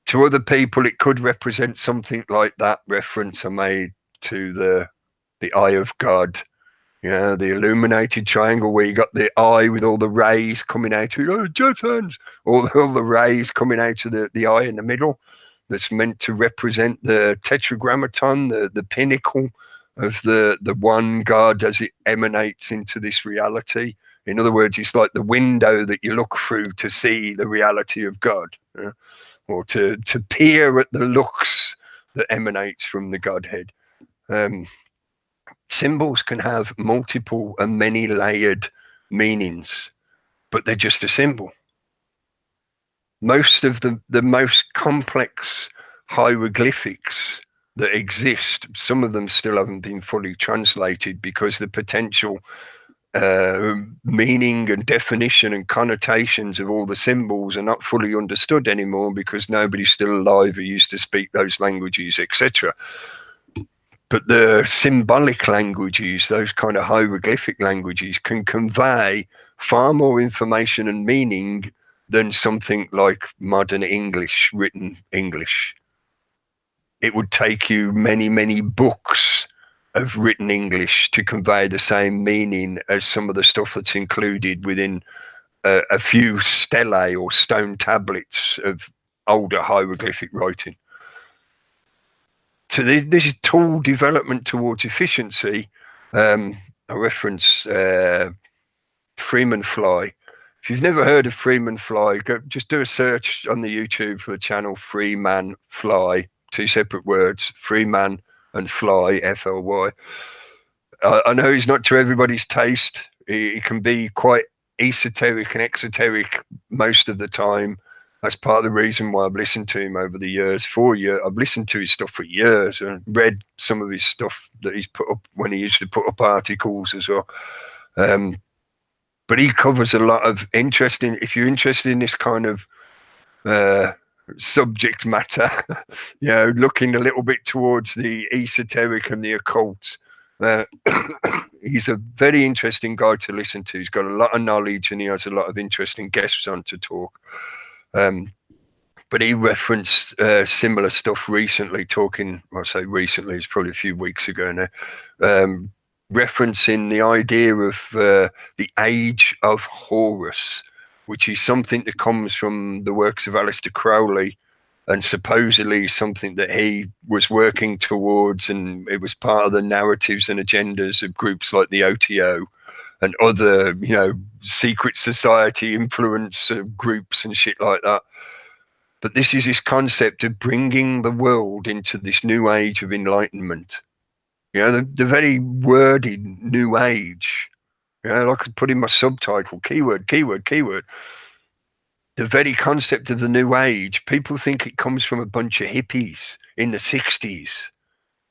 To other people, it could represent something like that reference I made to the eye of God. The illuminated triangle where you got the eye with all the rays coming out of it. Oh, jazz hands. All the rays coming out of the eye in the middle. That's meant to represent the tetragrammaton, the pinnacle of the one God as it emanates into this reality. In other words, it's like the window that you look through to see the reality of God, or to peer at the looks that emanates from the Godhead. Symbols can have multiple and many layered meanings, but they're just a symbol. Most of the most complex hieroglyphics that exist, some of them still haven't been fully translated because the potential meaning and definition and connotations of all the symbols are not fully understood anymore because nobody's still alive who used to speak those languages, etc. But the symbolic languages, those kind of hieroglyphic languages, can convey far more information and meaning than something like modern English, written English. It would take you many, many books of written English to convey the same meaning as some of the stuff that's included within a few stelae or stone tablets of older hieroglyphic writing. So this is tool development towards efficiency. I reference Freeman Fly. If you've never heard of Freeman Fly, just do a search on the YouTube for the channel Freeman Fly, 2 separate words, Freeman and Fly, F-L-Y. I know he's not to everybody's taste. He can be quite esoteric and exoteric most of the time. That's part of the reason why I've listened to him over the years. I've listened to his stuff for years and read some of his stuff that he's put up when he used to put up articles as well. But he covers a lot of interesting, if you're interested in this kind of subject matter, looking a little bit towards the esoteric and the occult. He's a very interesting guy to listen to. He's got a lot of knowledge and he has a lot of interesting guests on to talk. But he referenced similar stuff recently, I say recently, it's probably a few weeks ago now, referencing the idea of the age of Horus, which is something that comes from the works of Aleister Crowley, and supposedly something that he was working towards, and it was part of the narratives and agendas of groups like the OTO and other, secret society influence groups and shit like that. But this is this concept of bringing the world into this new age of enlightenment. The very worded new age. I could put in my subtitle, keyword, keyword, keyword. The very concept of the new age, people think it comes from a bunch of hippies in the 60s.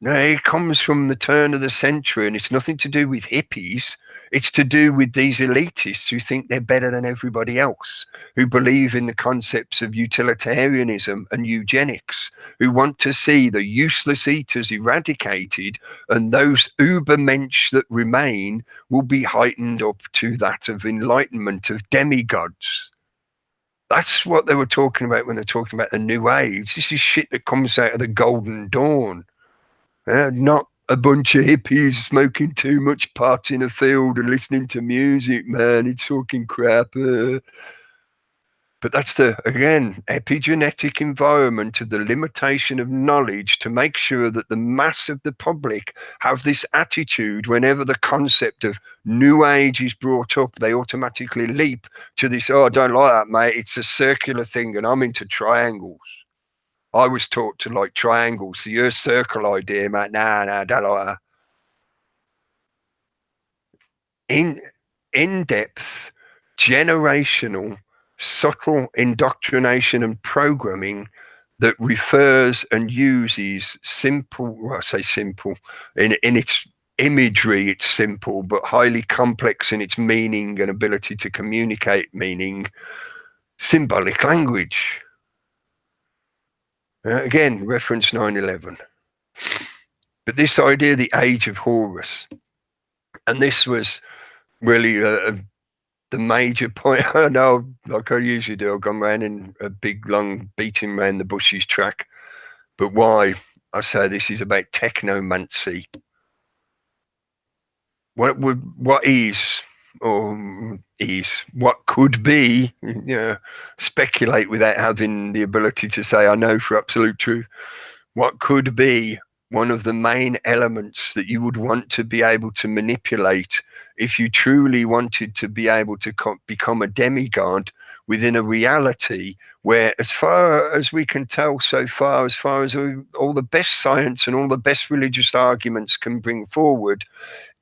No, it comes from the turn of the century, and it's nothing to do with hippies. It's to do with these elitists who think they're better than everybody else, who believe in the concepts of utilitarianism and eugenics, who want to see the useless eaters eradicated, and those ubermensch that remain will be heightened up to that of enlightenment, of demigods. That's what they were talking about when they're talking about the new age. This is shit that comes out of the golden dawn. Not a bunch of hippies smoking too much pot in a field and listening to music, man. It's talking crap. But that's the, again, epigenetic environment of the limitation of knowledge to make sure that the mass of the public have this attitude whenever the concept of new age is brought up. They automatically leap to this, I don't like that, mate. It's a circular thing and I'm into triangles. I was taught to like triangles. So your circle idea, mate, nah, don't like that. In-depth, generational, subtle indoctrination and programming that refers and uses simple, well, I say simple, in its imagery, it's simple, but highly complex in its meaning and ability to communicate meaning, symbolic language. Again, reference 9/11. But this idea, the age of Horus, and this was really the major point. I know, like I usually do, I've gone around in a big, long, beating around the bushes track. But why I say this is about technomancy. What could be, speculate without having the ability to say I know for absolute truth, what could be one of the main elements that you would want to be able to manipulate if you truly wanted to be able to become a demigod within a reality where, as far as we can tell so far, as far as all the best science and all the best religious arguments can bring forward,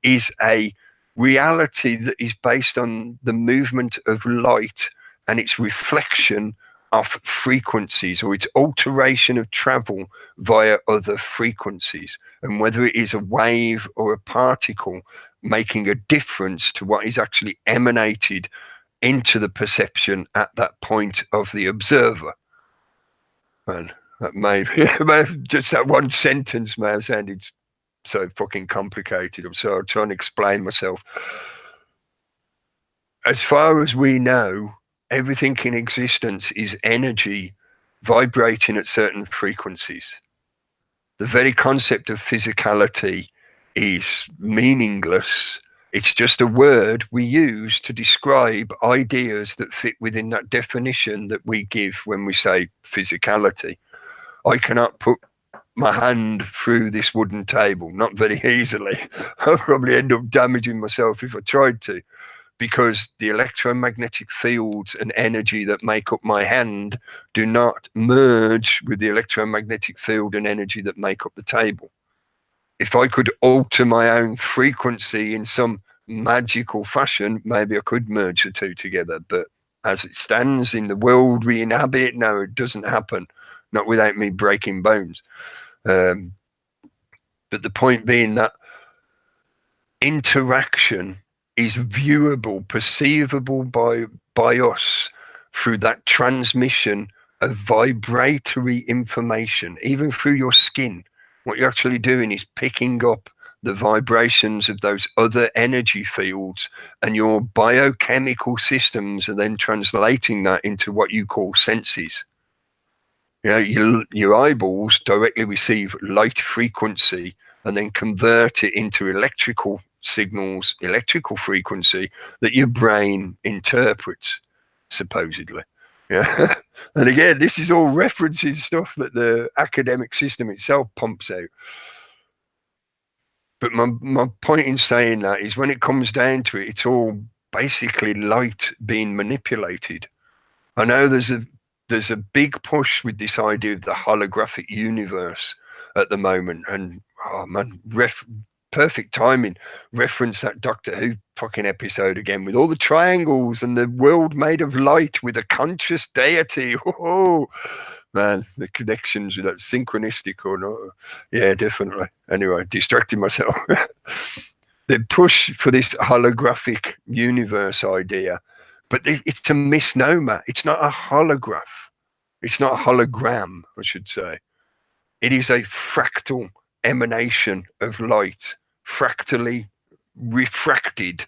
is a reality that is based on the movement of light and its reflection of frequencies, or its alteration of travel via other frequencies, and whether it is a wave or a particle making a difference to what is actually emanated into the perception at that point of the observer. And that may just that one sentence may have sounded so fucking complicated. I'm sorry, I'm trying to explain myself. As far as we know, everything in existence is energy vibrating at certain frequencies. The very concept of physicality is meaningless. It's just a word we use to describe ideas that fit within that definition that we give when we say physicality. I cannot put my hand through this wooden table, not very easily. I'll probably end up damaging myself if I tried to, because the electromagnetic fields and energy that make up my hand do not merge with the electromagnetic field and energy that make up the table. If I could alter my own frequency in some magical fashion, maybe I could merge the two together. But as it stands in the world we inhabit, no, it doesn't happen. Not without me breaking bones. But the point being that interaction is viewable, perceivable by us through that transmission of vibratory information, even through your skin. What you're actually doing is picking up the vibrations of those other energy fields, and your biochemical systems are then translating that into what you call senses. You know, your eyeballs directly receive light frequency and then convert it into electrical signals, electrical frequency that your brain interprets, supposedly. Yeah. And again, this is all referencing stuff that the academic system itself pumps out. But my point in saying that is, when it comes down to it, it's all basically light being manipulated. I know there's a big push with this idea of the holographic universe at the moment, and oh man, perfect timing. Reference that Doctor Who fucking episode again with all the triangles and the world made of light with a conscious deity. Oh man, the connections with that, synchronistic or not? Yeah, definitely. Anyway, distracting myself. The push for this holographic universe idea, but it's a misnomer. It's not a holograph. It's not a hologram, I should say. It is a fractal emanation of light, fractally refracted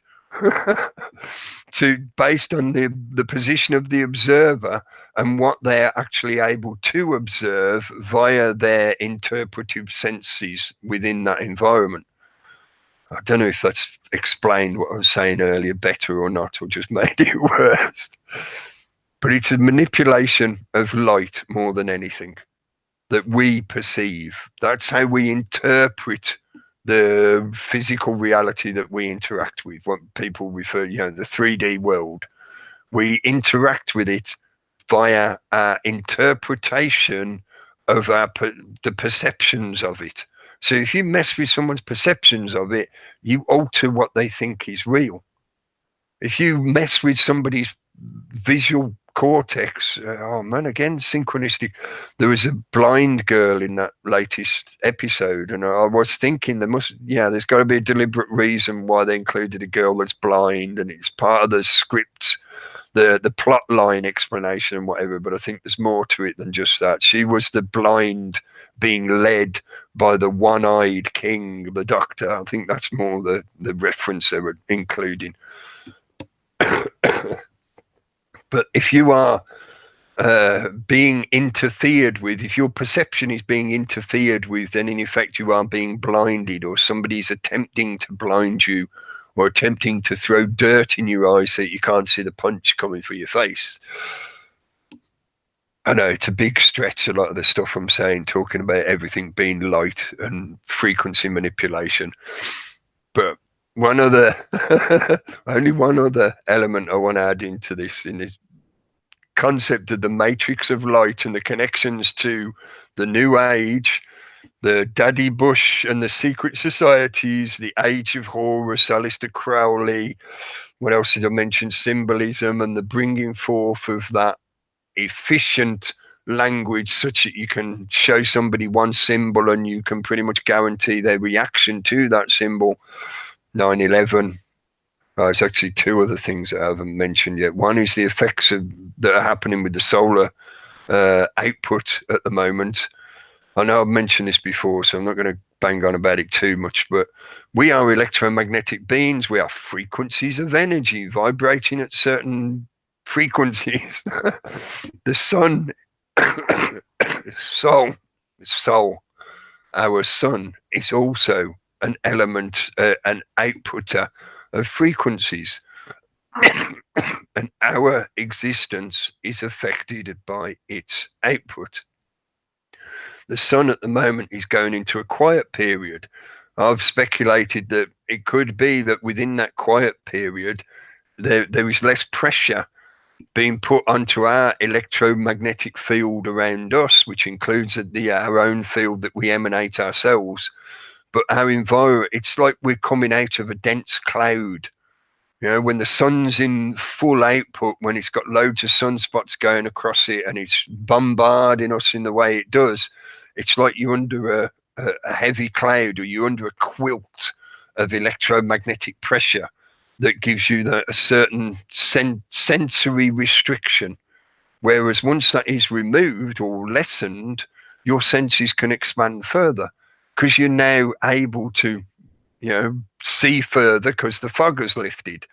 to based on the position of the observer and what they're actually able to observe via their interpretive senses within that environment. I don't know if that's explained what I was saying earlier better or not, or just made it worse. But it's a manipulation of light more than anything that we perceive. That's how we interpret the physical reality that we interact with, what people refer, the 3D world. We interact with it via our interpretation of the perceptions of it. So if you mess with someone's perceptions of it, you alter what they think is real. If you mess with somebody's visual cortex, oh man, again, synchronistic. There was a blind girl in that latest episode, and I was thinking there's got to be a deliberate reason why they included a girl that's blind, and it's part of the script, the plot line explanation and whatever. But I think there's more to it than just that. She was the blind being led by the one-eyed king, the Doctor. I think that's more the reference they were including. But if you are being interfered with, if your perception is being interfered with, then in effect you are being blinded, or somebody's attempting to blind you, or attempting to throw dirt in your eyes so that you can't see the punch coming for your face. I know it's a big stretch, a lot of the stuff I'm saying, talking about everything being light and frequency manipulation. But only one other element I want to add into this, in this concept of the matrix of light and the connections to the New Age, the Daddy Bush and the secret societies, the Age of Horus, Aleister Crowley. What else did I mention? Symbolism and the bringing forth of that efficient language, such that you can show somebody one symbol and you can pretty much guarantee their reaction to that symbol. 9/11. It's actually two other things that I haven't mentioned yet. One is the effects that are happening with the solar output at the moment. I know I've mentioned this before, so I'm not going to bang on about it too much, but we are electromagnetic beings. We are frequencies of energy vibrating at certain frequencies. The sun, soul, our sun is also an element, an outputter of frequencies. And our existence is affected by its output. The sun at the moment is going into a quiet period. I've speculated that it could be that within that quiet period, there is less pressure being put onto our electromagnetic field around us, which includes our own field that we emanate ourselves. But our environment, it's like we're coming out of a dense cloud. When the sun's in full output, when it's got loads of sunspots going across it and it's bombarding us in the way it does, it's like you're under a heavy cloud, or you're under a quilt of electromagnetic pressure that gives you a certain sensory restriction. Whereas once that is removed or lessened, your senses can expand further because you're now able to, see further because the fog has lifted.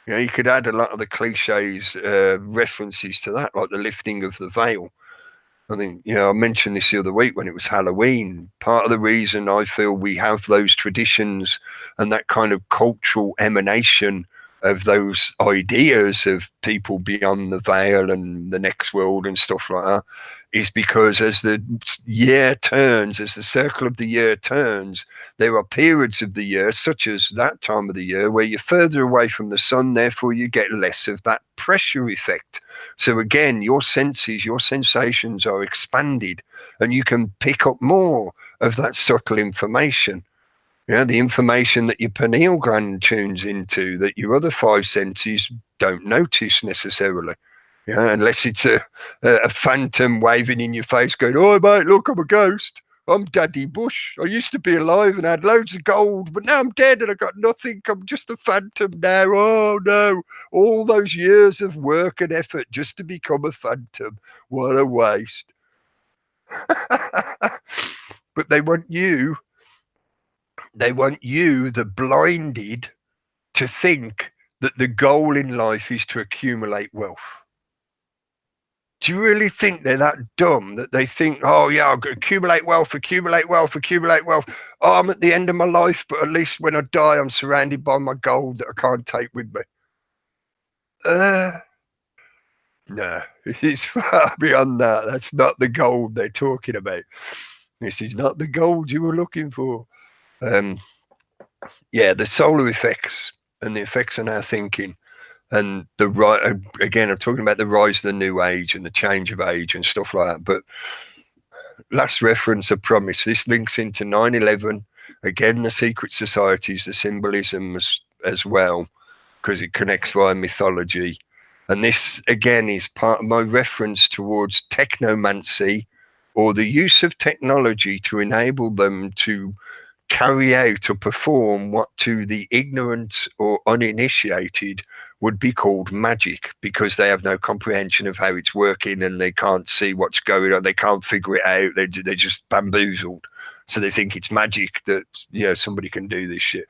You could add a lot of the cliches, references to that, like the lifting of the veil. I think, I mentioned this the other week when it was Halloween. Part of the reason I feel we have those traditions and that kind of cultural emanation of those ideas of people beyond the veil and the next world and stuff like that is because as the year turns, as the circle of the year turns, there are periods of the year, such as that time of the year, where you're further away from the sun, therefore you get less of that pressure effect. So again, your senses, your sensations are expanded and you can pick up more of that subtle information. The information that your pineal gland tunes into that your other five senses don't notice necessarily. Unless it's a phantom waving in your face going, "Oh, mate, look, I'm a ghost. I'm Daddy Bush. I used to be alive and had loads of gold, but now I'm dead and I got nothing. I'm just a phantom now. Oh, no. All those years of work and effort just to become a phantom. What a waste." But they want you, the blinded, to think that the goal in life is to accumulate wealth. Do you really think they're that dumb that they think, "Oh yeah, I'll accumulate wealth, accumulate wealth, accumulate wealth. Oh, I'm at the end of my life, but at least when I die, I'm surrounded by my gold that I can't take with me." No, it's far beyond that. That's not the gold they're talking about. This is not the gold you were looking for. The solar effects and the effects on our thinking. And again, I'm talking about the rise of the new age and the change of age and stuff like that. But last reference, I promise, this links into 9/11. Again, the secret societies, the symbolism as well, because it connects via mythology. And this, again, is part of my reference towards technomancy, or the use of technology to enable them to carry out or perform what to the ignorant or uninitiated would be called magic, because they have no comprehension of how it's working and they can't see what's going on. They can't figure it out. They're just bamboozled. So they think it's magic that, somebody can do this shit.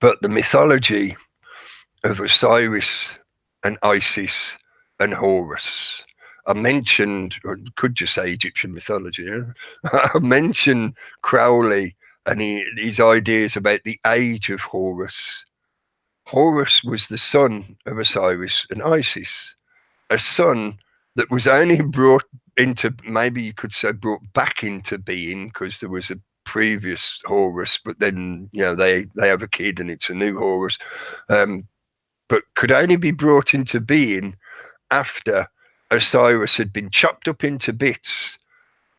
But the mythology of Osiris and Isis and Horus, I mentioned, or could just say Egyptian mythology. I mentioned Crowley and his ideas about the age of Horus. Horus was the son of Osiris and Isis, a son that was only brought into, maybe you could say brought back into being, because there was a previous Horus, but then, they have a kid and it's a new Horus, but could only be brought into being after Osiris had been chopped up into bits,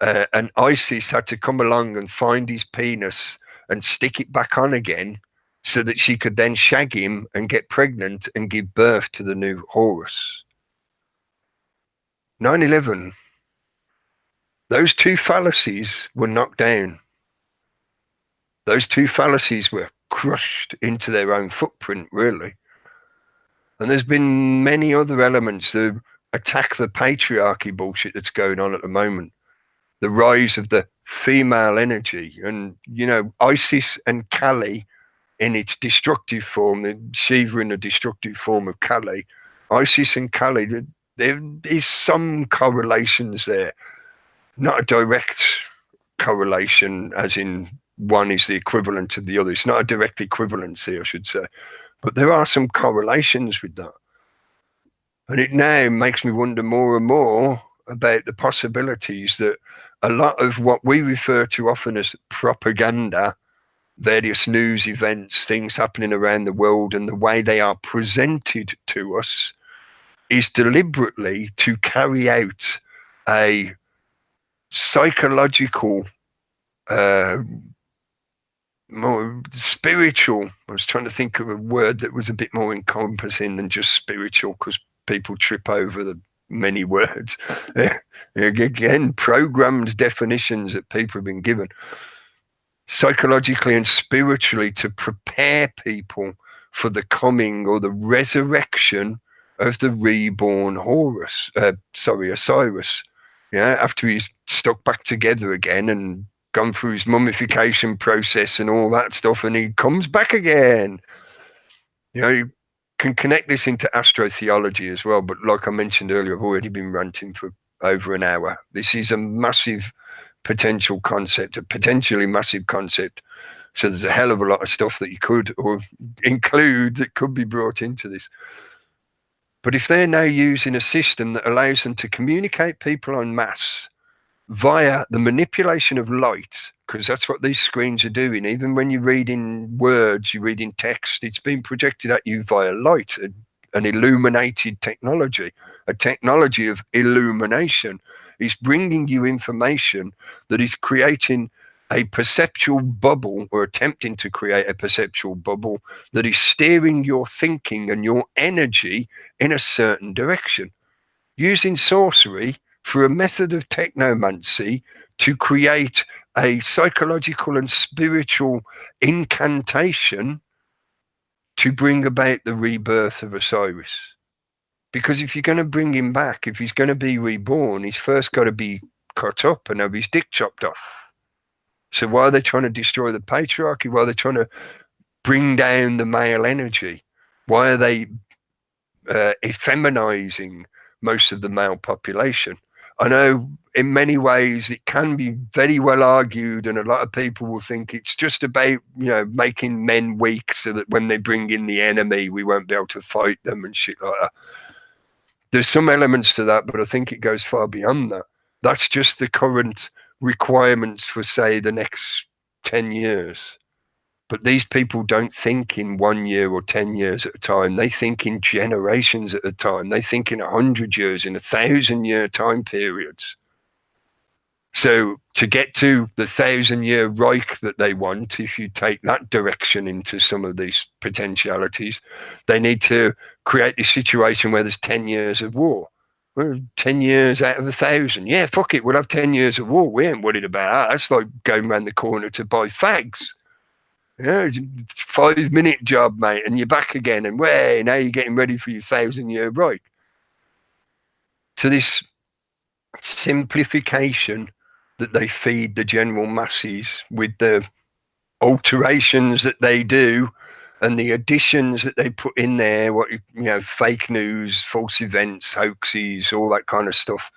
and Isis had to come along and find his penis and stick it back on again so that she could then shag him and get pregnant and give birth to the new Horus. 9/11, those two fallacies were knocked down. Those two fallacies were crushed into their own footprint, really. And there's been many other elements that attack the patriarchy bullshit that's going on at the moment. The rise of the female energy, and, Isis and Kali in its destructive form, the Shiva in the destructive form of Kali, Isis and Kali, there is some correlations there. Not a direct correlation, as in one is the equivalent of the other. It's not a direct equivalency, I should say. But there are some correlations with that. And it now makes me wonder more and more about the possibilities that a lot of what we refer to often as propaganda, various news events, things happening around the world, and the way they are presented to us is deliberately to carry out a psychological, more spiritual, I was trying to think of a word that was a bit more encompassing than just spiritual, because people trip over the many words. Again, programmed definitions that people have been given, psychologically and spiritually, to prepare people for the coming or the resurrection of the reborn Osiris. Yeah, after he's stuck back together again and gone through his mummification process and all that stuff, and he comes back again. You can connect this into astrotheology as well, but like I mentioned earlier, I've already been ranting for over an hour. This is a massive potential concept, a potentially massive concept. So there's a hell of a lot of stuff that you could or include that could be brought into this. But if they're now using a system that allows them to communicate people en masse via the manipulation of light, because that's what these screens are doing. Even when you're reading words, you're reading text, it's being projected at you via light, an illuminated technology, a technology of illumination. Is bringing you information that is creating a perceptual bubble, or attempting to create a perceptual bubble that is steering your thinking and your energy in a certain direction, using sorcery for a method of technomancy to create a psychological and spiritual incantation to bring about the rebirth of Osiris. Because if you're going to bring him back, if he's going to be reborn, he's first got to be cut up and have his dick chopped off. So why are they trying to destroy the patriarchy? Why are they trying to bring down the male energy? Why are they effeminizing most of the male population? I know in many ways it can be very well argued, and a lot of people will think it's just about, making men weak so that when they bring in the enemy, we won't be able to fight them and shit like that. There's some elements to that, but I think it goes far beyond that. That's just the current requirements for, say, the next 10 years. But these people don't think in 1 year or 10 years at a time. They think in generations at a time. They think in 100 years, in 1,000-year time periods. So to get to the 1,000-year Reich that they want, if you take that direction into some of these potentialities, they need to create this situation where there's 10 years of war. Well, 10 years out of 1,000. Yeah, fuck it, we'll have 10 years of war. We ain't worried about that. That's like going around the corner to buy fags. Yeah, it's a 5-minute job, mate, and you're back again. And way, now you're getting ready for your 1,000-year Reich. To this simplification that they feed the general masses with the alterations that they do and the additions that they put in there, fake news, false events, hoaxes, all that kind of stuff,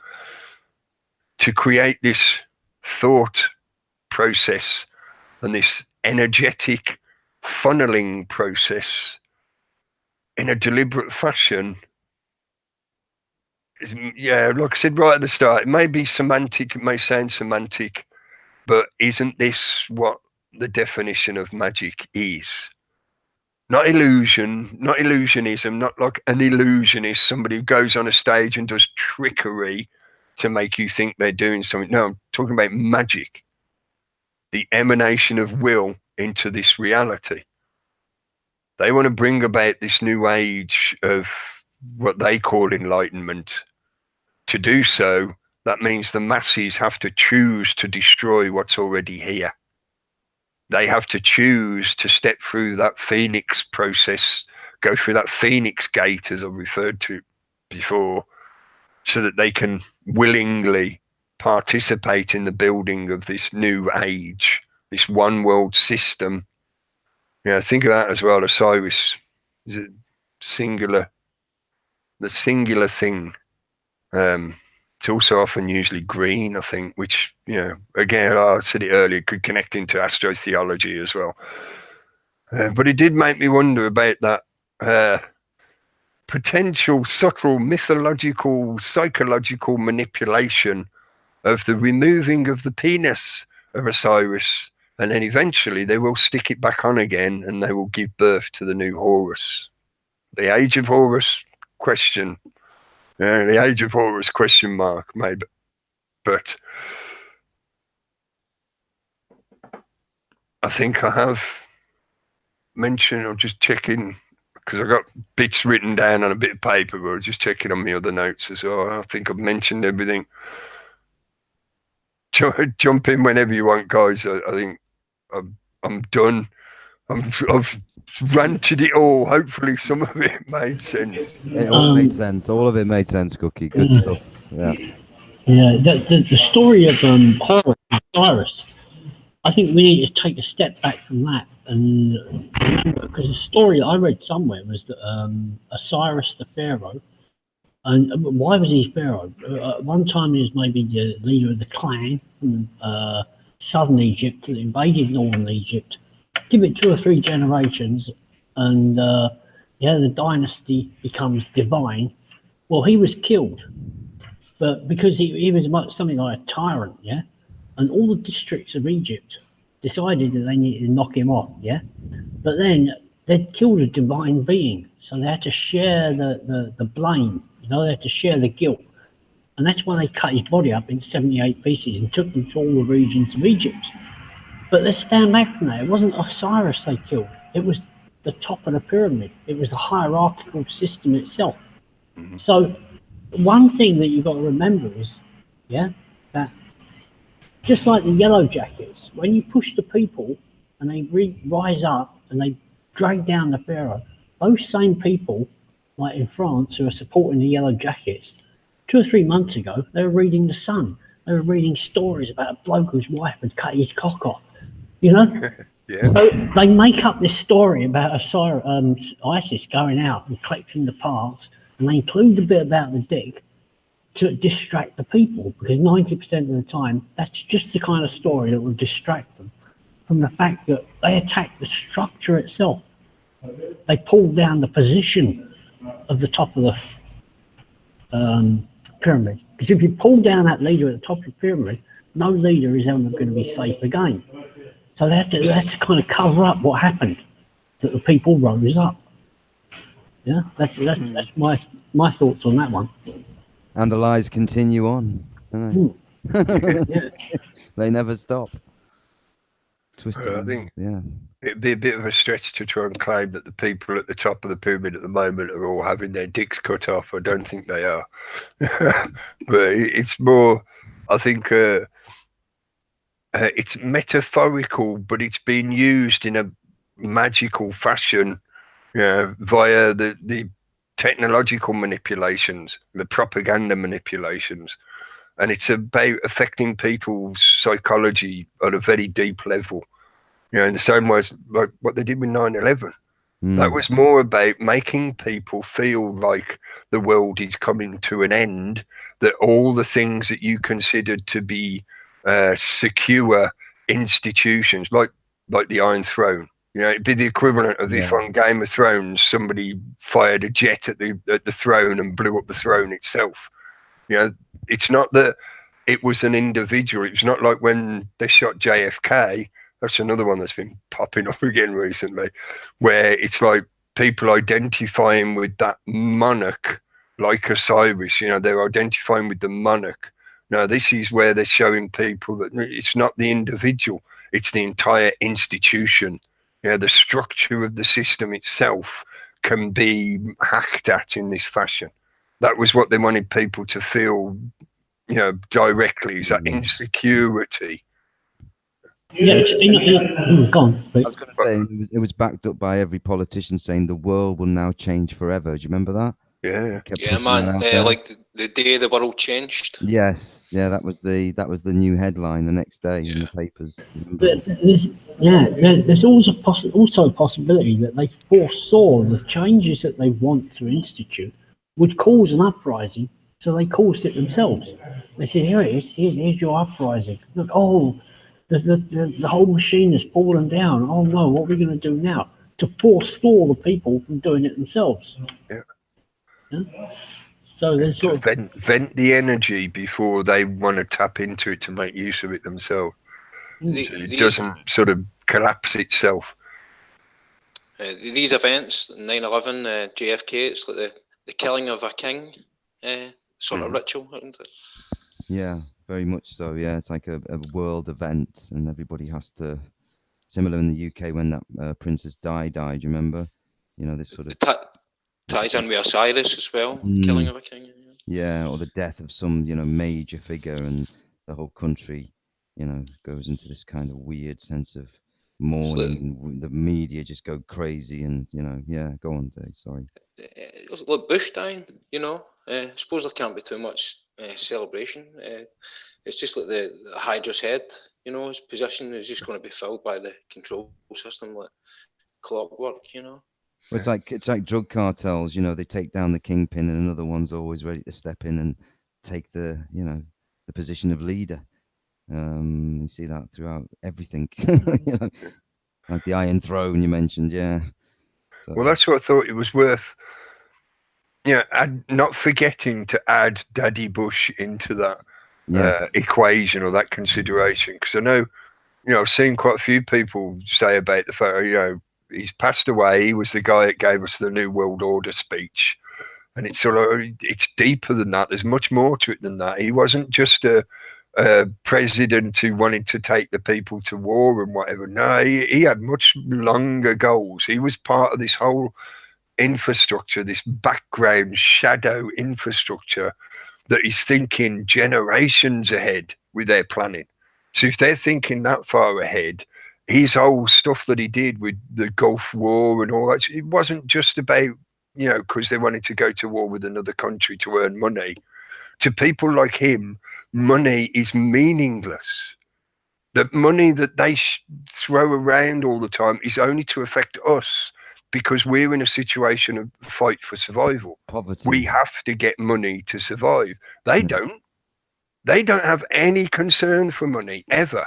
to create this thought process and this energetic funneling process in a deliberate fashion. Yeah, like I said right at the start, it may be semantic, it may sound semantic, but isn't this what the definition of magic is? Not illusion, not illusionism, not like an illusionist, somebody who goes on a stage and does trickery to make you think they're doing something. No, I'm talking about magic, the emanation of will into this reality. They want to bring about this new age of what they call enlightenment. To do so, that means the masses have to choose to destroy what's already here. They have to choose to step through that phoenix process, go through that phoenix gate, as I referred to before, so that they can willingly participate in the building of this new age, this one world system. Think of that as well. Osiris is a singular, the singular thing. It's also often usually green, I think, which, again, I said it earlier, could connect into astrotheology as well. But it did make me wonder about that potential subtle mythological, psychological manipulation of the removing of the penis of Osiris, and then eventually they will stick it back on again and they will give birth to the new Horus. The age of Horus, question. The age of Horus, question mark, maybe. But I think I have mentioned, I'm just checking, because I got bits written down on a bit of paper, but I was just checking on my other notes as well. I think I've mentioned everything. Jump in whenever you want, guys. I think I'm done. I've ranted it all. Hopefully, some of it made sense. It all made sense. All of it made sense, Cookie. Good stuff. Yeah. Yeah, the story of Cyrus, I think we need to take a step back from that and remember, because the story I read somewhere was that Osiris the Pharaoh, and why was he Pharaoh? One time he was maybe the leader of the clan from southern Egypt that invaded northern Egypt. Give it 2 or 3 generations, and the dynasty becomes divine. Well, he was killed, but because he was something like a tyrant, yeah, and all the districts of Egypt decided that they needed to knock him off, yeah. But then they'd killed a divine being, so they had to share the blame. You know, they had to share the guilt, and that's why they cut his body up into 78 pieces and took him to all the regions of Egypt. But let's stand back from that. It wasn't Osiris they killed. It was the top of the pyramid. It was the hierarchical system itself. Mm-hmm. So one thing that you've got to remember is, that just like the yellow jackets, when you push the people and they rise up and they drag down the pharaoh, those same people, like in France, who are supporting the yellow jackets, 2 or 3 months ago, they were reading The Sun. They were reading stories about a bloke whose wife had cut his cock off. You know? Yeah. So they make up this story about ISIS going out and collecting the parts, and they include the bit about the dick to distract the people, because 90% of the time, that's just the kind of story that will distract them from the fact that they attack the structure itself. They pull down the position of the top of the pyramid. Because if you pull down that leader at the top of the pyramid, no leader is ever going to be safe again. So they had to kind of cover up what happened, that the people rose up. Yeah, that's my thoughts on that one. And the lies continue on, don't they? Yeah. They never stop. Twisted. I think yeah. it'd be a bit of a stretch to try and claim that the people at the top of the pyramid at the moment are all having their dicks cut off. I don't think they are. But it's more, I think it's metaphorical, but it's being used in a magical fashion via the technological manipulations, the propaganda manipulations. And it's about affecting people's psychology at a very deep level. In the same way as like what they did with 9/11. That was more about making people feel like the world is coming to an end, that all the things that you considered to be secure institutions, like the Iron Throne, it'd be the equivalent of if on Game of Thrones somebody fired a jet at the throne and blew up the throne itself. It's not that it was an individual. It's not like when they shot JFK. That's another one that's been popping up again recently, where it's like people identifying with that monarch, like Osiris. They're identifying with the monarch. Now, this is where they're showing people that it's not the individual, it's the entire institution. The structure of the system itself can be hacked at in this fashion. That was what they wanted people to feel, directly, is that insecurity. Yeah, go on. I was going to say, it was backed up by every politician saying the world will now change forever. Do you remember that? Yeah, man. Like the day the world changed. Yes, that was the new headline the next day in the papers. But there's also a possibility that they foresaw the changes that they want to institute would cause an uprising, so they caused it themselves. They said, "Here it is. Here's your uprising. Look, the whole machine has fallen down. Oh no, what are we going to do now?" To forestall the people from doing it themselves. Yeah. So there's sort of vent the energy before they want to tap into it to make use of it themselves. So it doesn't sort of collapse itself. These events, 9/11, JFK, it's like the killing of a king sort of ritual, isn't it? Yeah, very much so. Yeah, it's like a world event, and everybody has to. Similar in the UK when that Princess Di died. You remember? This sort of ties in with Osiris as well, killing of a king. Yeah, or the death of some major figure, and the whole country goes into this kind of weird sense of mourning, and the media just go crazy, and yeah, go on, Dave. Sorry. Look, Bush dying, I suppose there can't be too much celebration. It's just like the Hydra's head, his position is just going to be filled by the control system like clockwork, Well, it's like drug cartels, they take down the kingpin, and another one's always ready to step in and take the position of leader. You see that throughout everything, like the Iron Throne you mentioned, yeah. So, Well, that's what I thought it was worth. Not forgetting to add Daddy Bush into that equation or that consideration, because I know, I've seen quite a few people say about the fact, he's passed away. He was the guy that gave us the New World Order speech, and it's it's deeper than that. There's much more to it than that. He wasn't just a president who wanted to take the people to war and whatever. No, he had much longer goals. He was part of this whole infrastructure, this background shadow infrastructure that is thinking generations ahead with their planning. So if they're thinking that far ahead, his whole stuff that he did with the Gulf War and all that, it wasn't just about, because they wanted to go to war with another country to earn money. To people like him, money is meaningless. The money that they throw around all the time is only to affect us, because we're in a situation of fight for survival. Poverty. We have to get money to survive. They don't. They don't have any concern for money ever.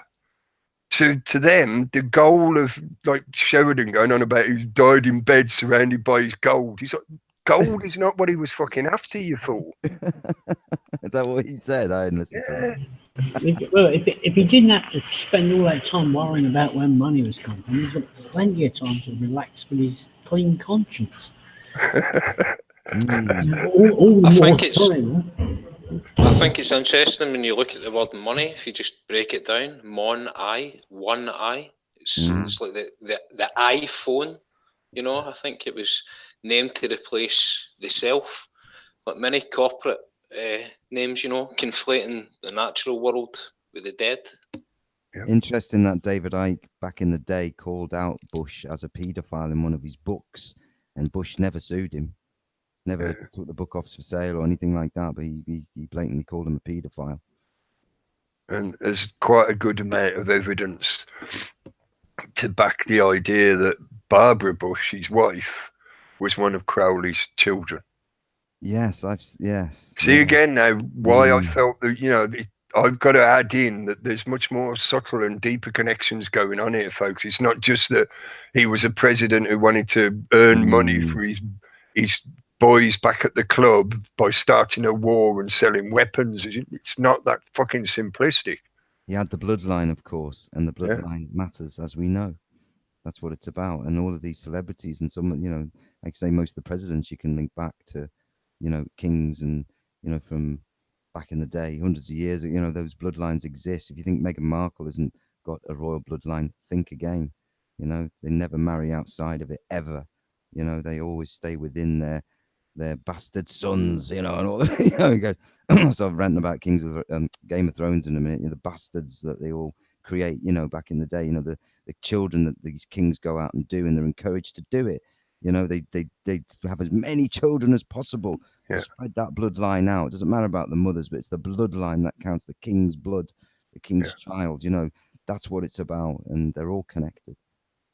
So to them, the goal of like Sheridan going on about who's died in bed surrounded by his gold. He's like, gold is not what he was fucking after, you fool. Is that what he said? I didn't listen to that. Well, if he didn't have to spend all that time worrying about where money was coming from, he's got plenty of time to relax with his clean conscience. I think it's interesting when you look at the word money. If you just break it down, one eye. It's like the iPhone. I think it was named to replace the self. Like many corporate names, conflating the natural world with the dead. Yep. Interesting that David Icke back in the day called out Bush as a paedophile in one of his books, and Bush never sued him, never took the book off for sale or anything like that, but he blatantly called him a paedophile. And there's quite a good amount of evidence to back the idea that Barbara Bush, his wife, was one of Crowley's children. Yes. See again now why I felt that I've got to add in that there's much more subtle and deeper connections going on here, folks. It's not just that he was a president who wanted to earn money for his boys back at the club by starting a war and selling weapons. It's not that fucking simplistic. He had the bloodline, of course, and the bloodline matters, as we know. That's what it's about. And all of these celebrities and some, like I say, most of the presidents you can link back to, kings and, from back in the day, hundreds of years, those bloodlines exist. If you think Meghan Markle hasn't got a royal bloodline, think again. They never marry outside of it, ever. They always stay within their bastard sons, and all that. So I've ranting about Game of Thrones in a minute. The bastards that they all create, back in the day, the children that these kings go out and do, and they're encouraged to do it. They have as many children as possible to spread that bloodline out. It doesn't matter about the mothers, but it's the bloodline that counts, the king's blood, the king's child. That's what it's about, and they're all connected.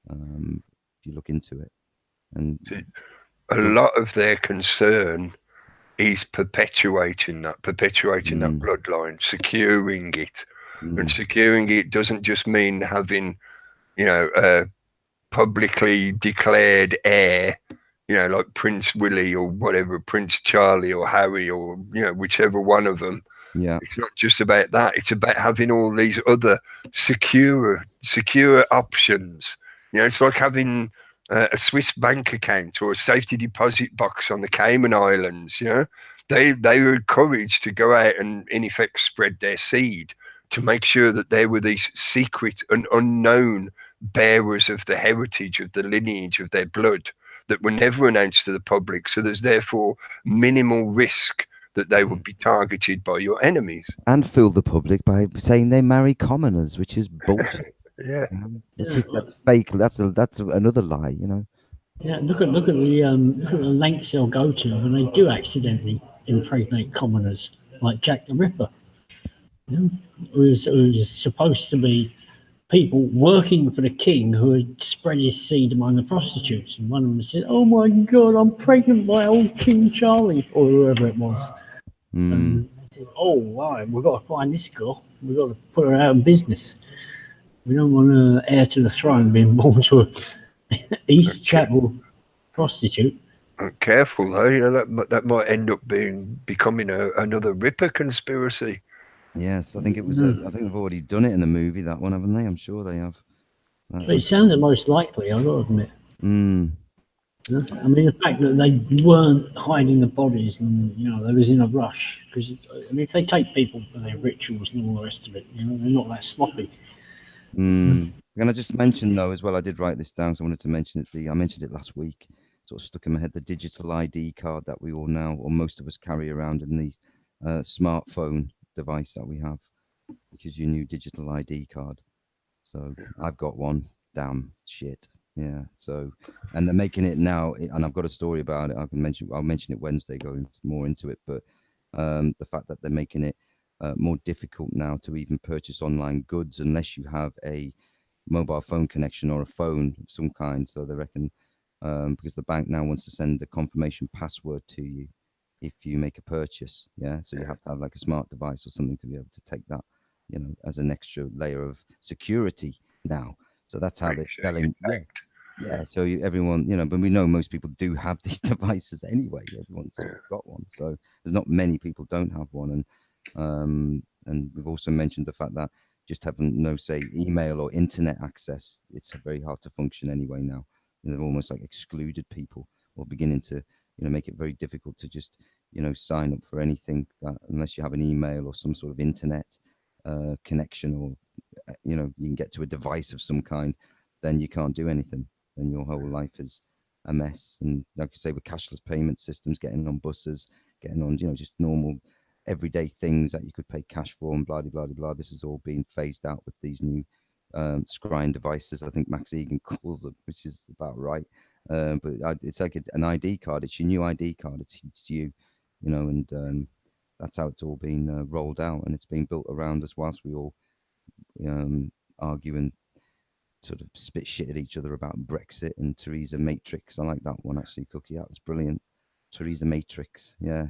If you look into it, and a lot of their concern is perpetuating that bloodline, securing it, and securing it doesn't just mean having, a publicly declared heir, like Prince Willie or whatever, Prince Charlie or Harry or, whichever one of them. Yeah. It's not just about that. It's about having all these other secure options. It's like having a Swiss bank account or a safety deposit box on the Cayman Islands. They were encouraged to go out and in effect spread their seed to make sure that there were these secret and unknown bearers of the heritage, of the lineage, of their blood that were never announced to the public. So there's therefore minimal risk that they would be targeted by your enemies. And fool the public by saying they marry commoners, which is bullshit. Yeah. It's just that fake. That's another lie, you know. Yeah, look at the lengths they'll go to when they do accidentally impregnate commoners, like Jack the Ripper. You know, who's supposed to be people working for the king who had spread his seed among the prostitutes, and one of them said, "Oh my God, I'm pregnant by old King Charlie," or whoever it was. And they said, "Oh, right, we've got to find this girl. We've got to put her out of business. We don't want her heir to the throne being born to a East Chapel prostitute." Careful though, you know, that might end up becoming another Ripper conspiracy. Yes, I think it was. I think they've already done it in a movie. That one, haven't they? I'm sure they have. It sounds the most likely, I've got to admit. Mm. I mean, the fact that they weren't hiding the bodies and, you know, they was in a rush. Because, I mean, if they take people for their rituals and all the rest of it, you know, they're not that sloppy. Can I just mention, though, as well, I did write this down, so I wanted to mention it. I mentioned it last week. Sort of stuck in my head, the digital ID card that we all now, or most of us, carry around in the smartphone device that we have, which is your new digital ID card. So I've got one. Damn shit. Yeah. So, and they're making it now, and I've got a story about it. I'll mention it Wednesday, going more into it. But the fact that they're making it more difficult now to even purchase online goods unless you have a mobile phone connection or a phone of some kind. So they reckon because the bank now wants to send a confirmation password to you if you make a purchase. Yeah. So you have to have like a smart device or something to be able to take that, you know, as an extra layer of security now. So that's how they're selling. Yeah. So everyone, you know, but we know most people do have these devices anyway. Everyone's got one. So there's not many people don't have one. And we've also mentioned the fact that just having say email or internet access, it's very hard to function anyway now. You know, they've almost like excluded people, or beginning to, you know, make it very difficult to just, you know, sign up for anything that, unless you have an email or some sort of internet connection, or you know, you can get to a device of some kind, then you can't do anything. Then your whole life is a mess. And like I say, with cashless payment systems, getting on buses, getting on, you know, just normal everyday things that you could pay cash for, and blah blah blah blah. This is all being phased out with these new scrying devices. I think Max Egan calls them, which is about right. But it's like an ID card. It's your new ID card. It's you, you know, and that's how it's all been rolled out, and it's been built around us whilst we all argue and sort of spit shit at each other about Brexit and Theresa Matrix. I like that one actually, Cookie. That was brilliant. Theresa Matrix, yeah.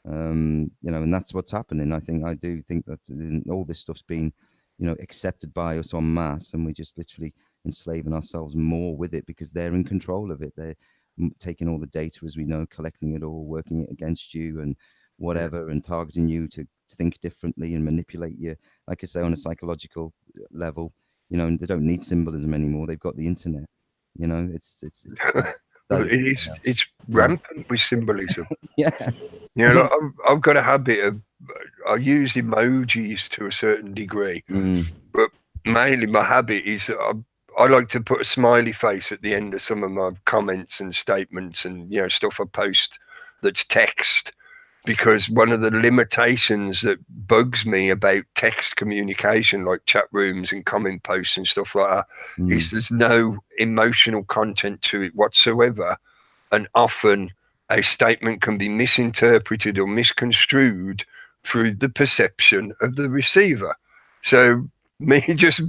You know, and that's what's happening. I do think that all this stuff's been, you know, accepted by us en masse, and we're just literally enslaving ourselves more with it because they're in control of it. They're taking all the data, as we know, collecting it all, working it against you and whatever, and targeting you to think differently and manipulate you, like I say, on a psychological level. You know, and they don't need symbolism anymore. They've got the internet. You know, it's it's rampant with symbolism. Yeah. You know, like, I've got a habit of, I use emojis to a certain degree, but mainly my habit is that I like to put a smiley face at the end of some of my comments and statements and, you know, stuff I post that's text. Because one of the limitations that bugs me about text communication, like chat rooms and comment posts and stuff like that, is there's no emotional content to it whatsoever. And often a statement can be misinterpreted or misconstrued through the perception of the receiver. So me just,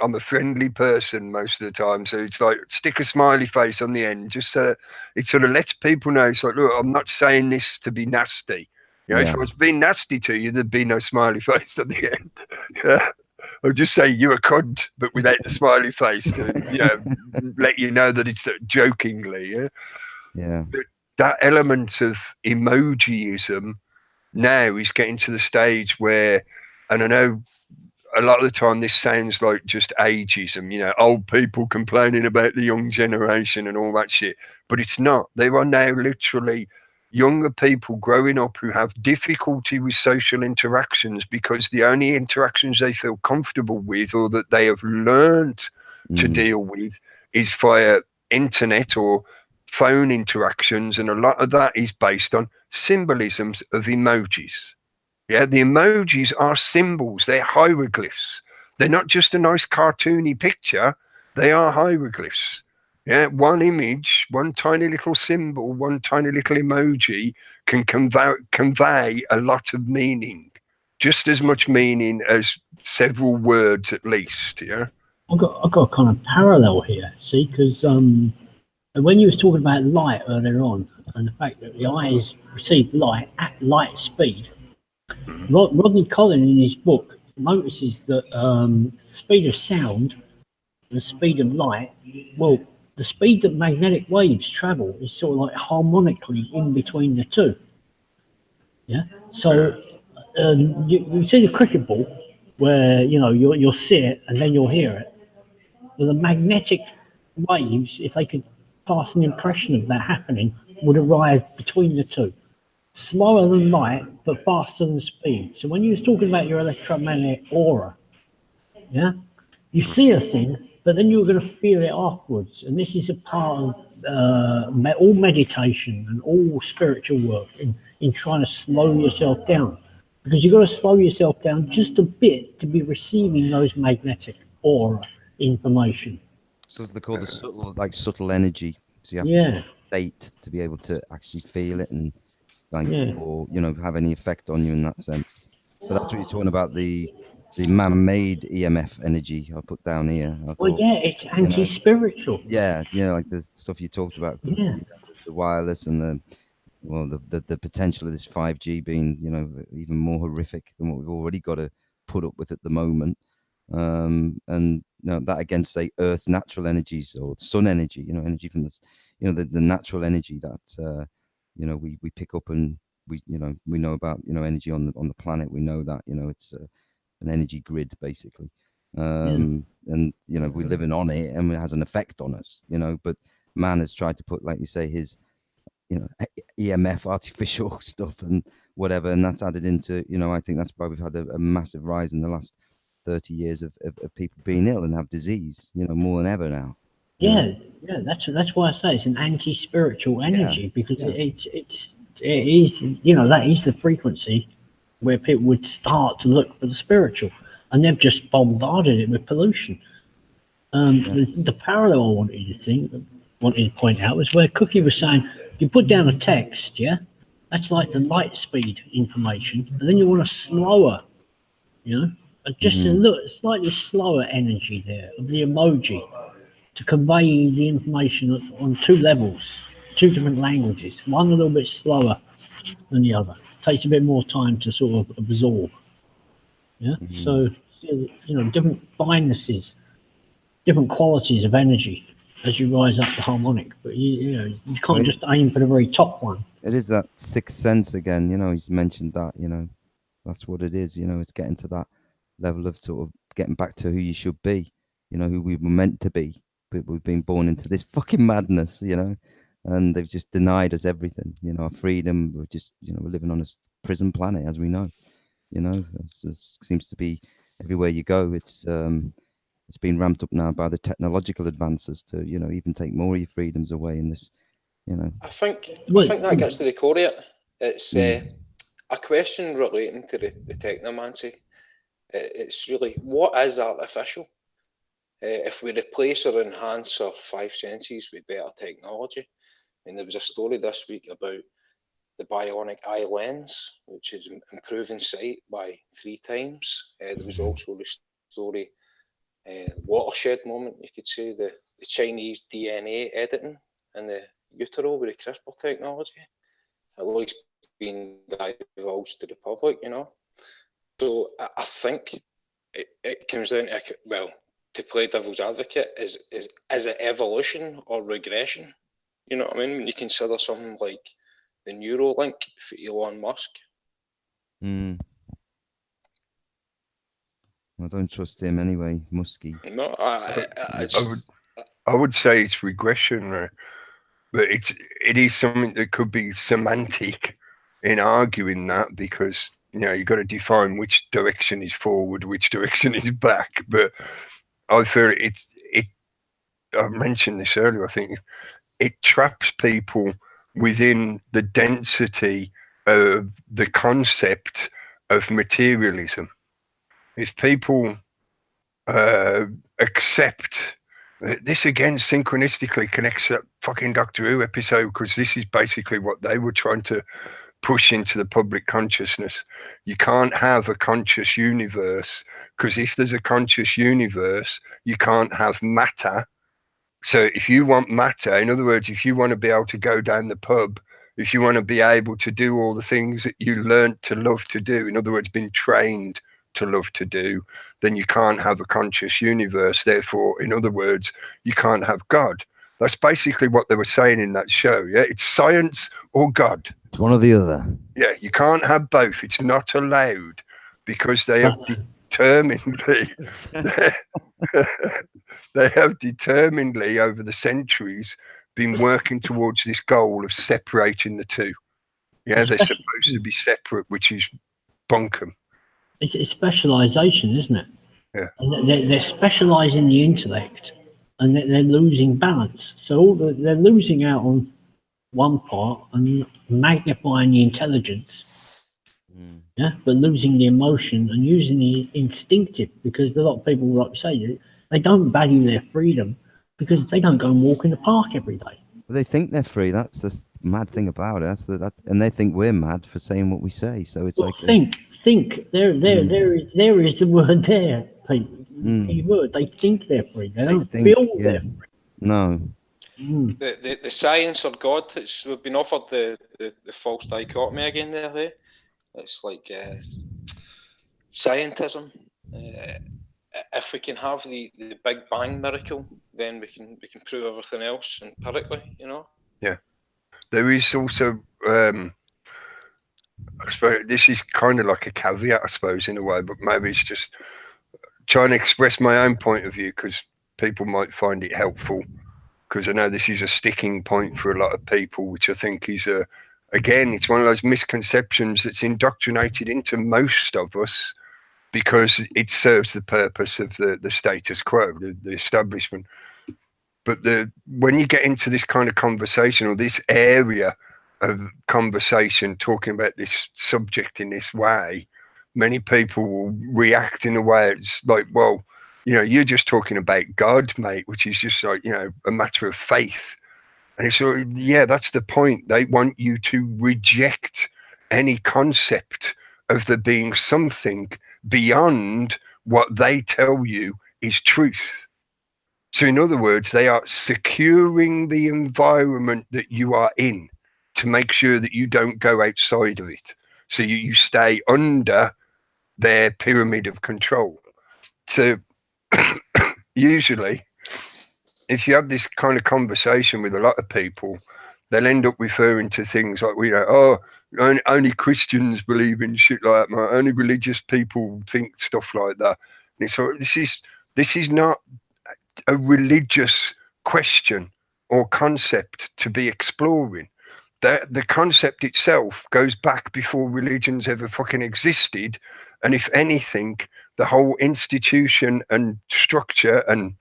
I'm a friendly person most of the time, so it's like stick a smiley face on the end, just so it sort of lets people know. It's like, look, I'm not saying this to be nasty. You know, if I was being nasty to you, there'd be no smiley face at the end. Yeah. Or just say you're a cunt, but without the smiley face to, you know, let you know that it's jokingly. Yeah. Yeah. But that element of emojiism now is getting to the stage where, and I know a lot of the time this sounds like just ageism, you know, old people complaining about the young generation and all that shit, but it's not. There are now literally younger people growing up who have difficulty with social interactions because the only interactions they feel comfortable with or that they have learned to deal with is via internet or phone interactions, and a lot of that is based on symbolisms of emojis. Yeah, the emojis are symbols, they're hieroglyphs. They're not just a nice cartoony picture. They are hieroglyphs. Yeah, one image, one tiny little symbol, one tiny little emoji can convey a lot of meaning, just as much meaning as several words at least. Yeah. I've got a kind of parallel here, see, because when you was talking about light earlier on, and the fact that the eyes receive light at light speed, Rodney Collin in his book notices that the speed of sound and the speed of light, well, the speed that magnetic waves travel is sort of like harmonically in between the two. Yeah. So you see the cricket ball where you'll see it and then you'll hear it. Well, the magnetic waves, if they could pass an impression of that happening, would arrive between the two. Slower than light, but faster than speed. So when you was talking about your electromagnetic aura, yeah, you see a thing, but then you're going to feel it afterwards. And this is a part of all meditation and all spiritual work in trying to slow yourself down. Because you've got to slow yourself down just a bit to be receiving those magnetic aura information. So they call the subtle energy. So you have to state to be able to actually feel it and or have any effect on you in that sense. But that's what you're talking about, the man-made EMF energy I put down here. It's anti-spiritual. Like the stuff you talked about, the wireless and the potential of this 5G being even more horrific than what we've already got to put up with at the moment. And that against, say, Earth's natural energies or sun energy, energy from this, the natural energy that we pick up, and we know about energy on the planet. We know that it's an energy grid basically, and we're living on it, and it has an effect on us. But man has tried to put, like you say, his EMF artificial stuff and whatever, and that's added into I think that's why we've had a massive rise in the last 30 years of people being ill and have disease, more than ever now. That's why I say it's an anti-spiritual energy, because it is that is the frequency where people would start to look for the spiritual, and they've just bombarded it with pollution. The parallel I wanted to point out was where Cookie was saying, you put down a text, that's like the light speed information, and then you want a slower, just a slightly slower energy there of the emoji to convey the information on two levels, two different languages, one a little bit slower than the other. Takes a bit more time to sort of absorb. So different finenesses, different qualities of energy as you rise up the harmonic, but you can't just aim for the very top one. It is that sixth sense again. He's mentioned that. That's what it is. It's getting to that level of sort of getting back to who you should be. Who we were meant to be, but we've been born into this fucking madness. And they've just denied us everything. Our freedom. We're just we're living on a prison planet, as we know. It seems to be everywhere you go. It's been ramped up now by the technological advances to even take more of your freedoms away in this. I think that gets to the core of it. It's a question relating to the technomancy. It's really, what is artificial? If we replace or enhance our five senses with better technology. I mean, there was a story this week about the bionic eye lens, which is improving sight by 3 times. There was also the story, watershed moment, you could say, the Chinese DNA editing in the utero with the CRISPR technology, at least being divulged to the public, So I think it comes down to, to play devil's advocate, is it evolution or regression? You know what I mean? When you consider something like the Neuralink for Elon Musk. I don't trust him anyway, Muskie. No, I would say it's regression, but it is something that could be semantic in arguing that, because you've got to define which direction is forward, which direction is back. But I feel I mentioned this earlier, I think it traps people within the density of the concept of materialism. If people accept. This again synchronistically connects that fucking Doctor Who episode, because this is basically what they were trying to push into the public consciousness. You can't have a conscious universe, because if there's a conscious universe, you can't have matter. So if you want matter, in other words, if you want to be able to go down the pub, if you want to be able to do all the things that you learnt to love to do, in other words, been trained to love to do, then you can't have a conscious universe. Therefore, in other words, you can't have God. That's basically what they were saying in that show. Yeah, it's science or God. It's one or the other. Yeah, you can't have both. It's not allowed, because they have determinedly they have determinedly over the centuries been working towards this goal of separating the two. Yeah, they're supposed to be separate, which is bunkum. It's specialization, isn't it? Yeah. And they're specializing the intellect, and they're losing balance. So they're losing out on one part and magnifying the intelligence, yeah, but losing the emotion and using the instinctive, because a lot of people, like you say, they don't value their freedom because they don't go and walk in the park every day. Well, they think they're free. That's the mad thing about it. And they think we're mad for saying what we say. So it's like think. There is the word there, Pete. The word. They think they're free. They don't feel they're free. No. The science or God, we've been offered the false dichotomy again there, eh? It's like scientism. If we can have the Big Bang miracle, then we can prove everything else empirically, you know? Yeah. There is also, I suppose this is kind of like a caveat, I suppose, in a way, but maybe it's just trying to express my own point of view, because people might find it helpful, because I know this is a sticking point for a lot of people, which I think is again, it's one of those misconceptions that's indoctrinated into most of us, because it serves the purpose of the status quo, the establishment. But when you get into this kind of conversation, or this area of conversation, talking about this subject in this way, many people will react in a way it's like, well, you know, you're just talking about God, mate, which is just like, you know, a matter of faith. And it's sort of, yeah, that's the point. They want you to reject any concept of there being something beyond what they tell you is truth. So in other words, they are securing the environment that you are in to make sure that you don't go outside of it. So you stay under their pyramid of control. So usually, if you have this kind of conversation with a lot of people, they'll end up referring to things like, you know, oh, only Christians believe in shit like that. Only religious people think stuff like that. And so this is not a religious question or concept to be exploring. The concept itself goes back before religions ever fucking existed. And if anything, the whole institution and structure and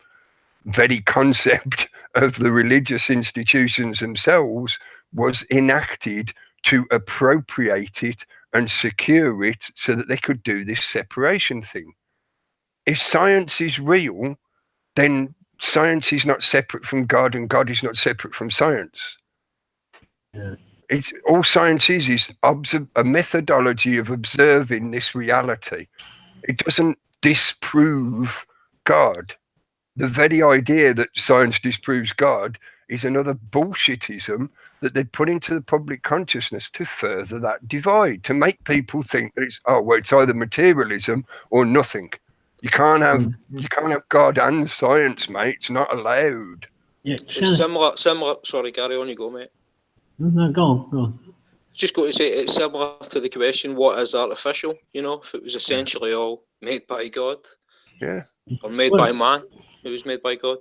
very concept of the religious institutions themselves was enacted to appropriate it and secure it so that they could do this separation thing. If science is real, then science is not separate from God, and God is not separate from science. Yeah. It's all science is a methodology of observing this reality. It doesn't disprove God. The very idea that science disproves God is another bullshitism that they put into the public consciousness to further that divide, to make people think that it's either materialism or nothing. You can't have God and science, mate. It's not allowed. Yeah, it's similar. Sorry, Gary, on you go, mate. No, go on. Just going to say it's similar to the question, what is artificial? You know, if it was essentially all made by God, or made by man, it was made by God.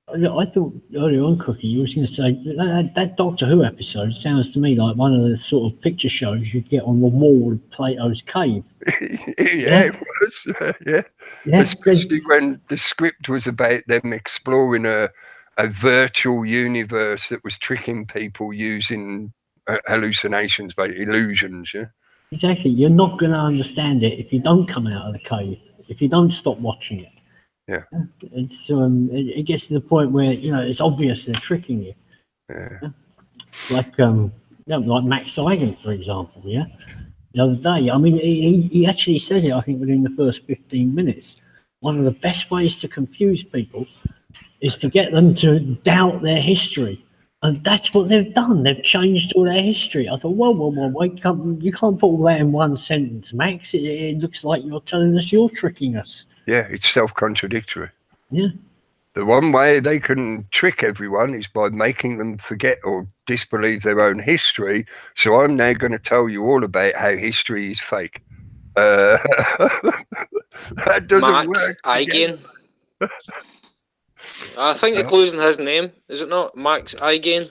I thought earlier on, Cookie, you was going to say that Doctor Who episode sounds to me like one of the sort of picture shows you get on the wall of Plato's cave. It was. Yeah, especially when the script was about them exploring a virtual universe that was tricking people using hallucinations, illusions. Yeah, exactly. You're not going to understand it if you don't come out of the cave, if you don't stop watching it. Yeah. It's it gets to the point where it's obvious they're tricking you. Yeah. Like like Max Eigen, for example. Yeah. The other day, I mean, he actually says it. I think within the first 15 minutes, one of the best ways to confuse people is to get them to doubt their history. And that's what they've done. They've changed all their history. I thought, wait, you can't put all that in one sentence, Max. It looks like you're telling us you're tricking us. Yeah, it's self-contradictory. Yeah. The one way they can trick everyone is by making them forget or disbelieve their own history. So I'm now going to tell you all about how history is fake. That doesn't Max work. Eigen. I think the clue's in his name, is it not? Max Eigen.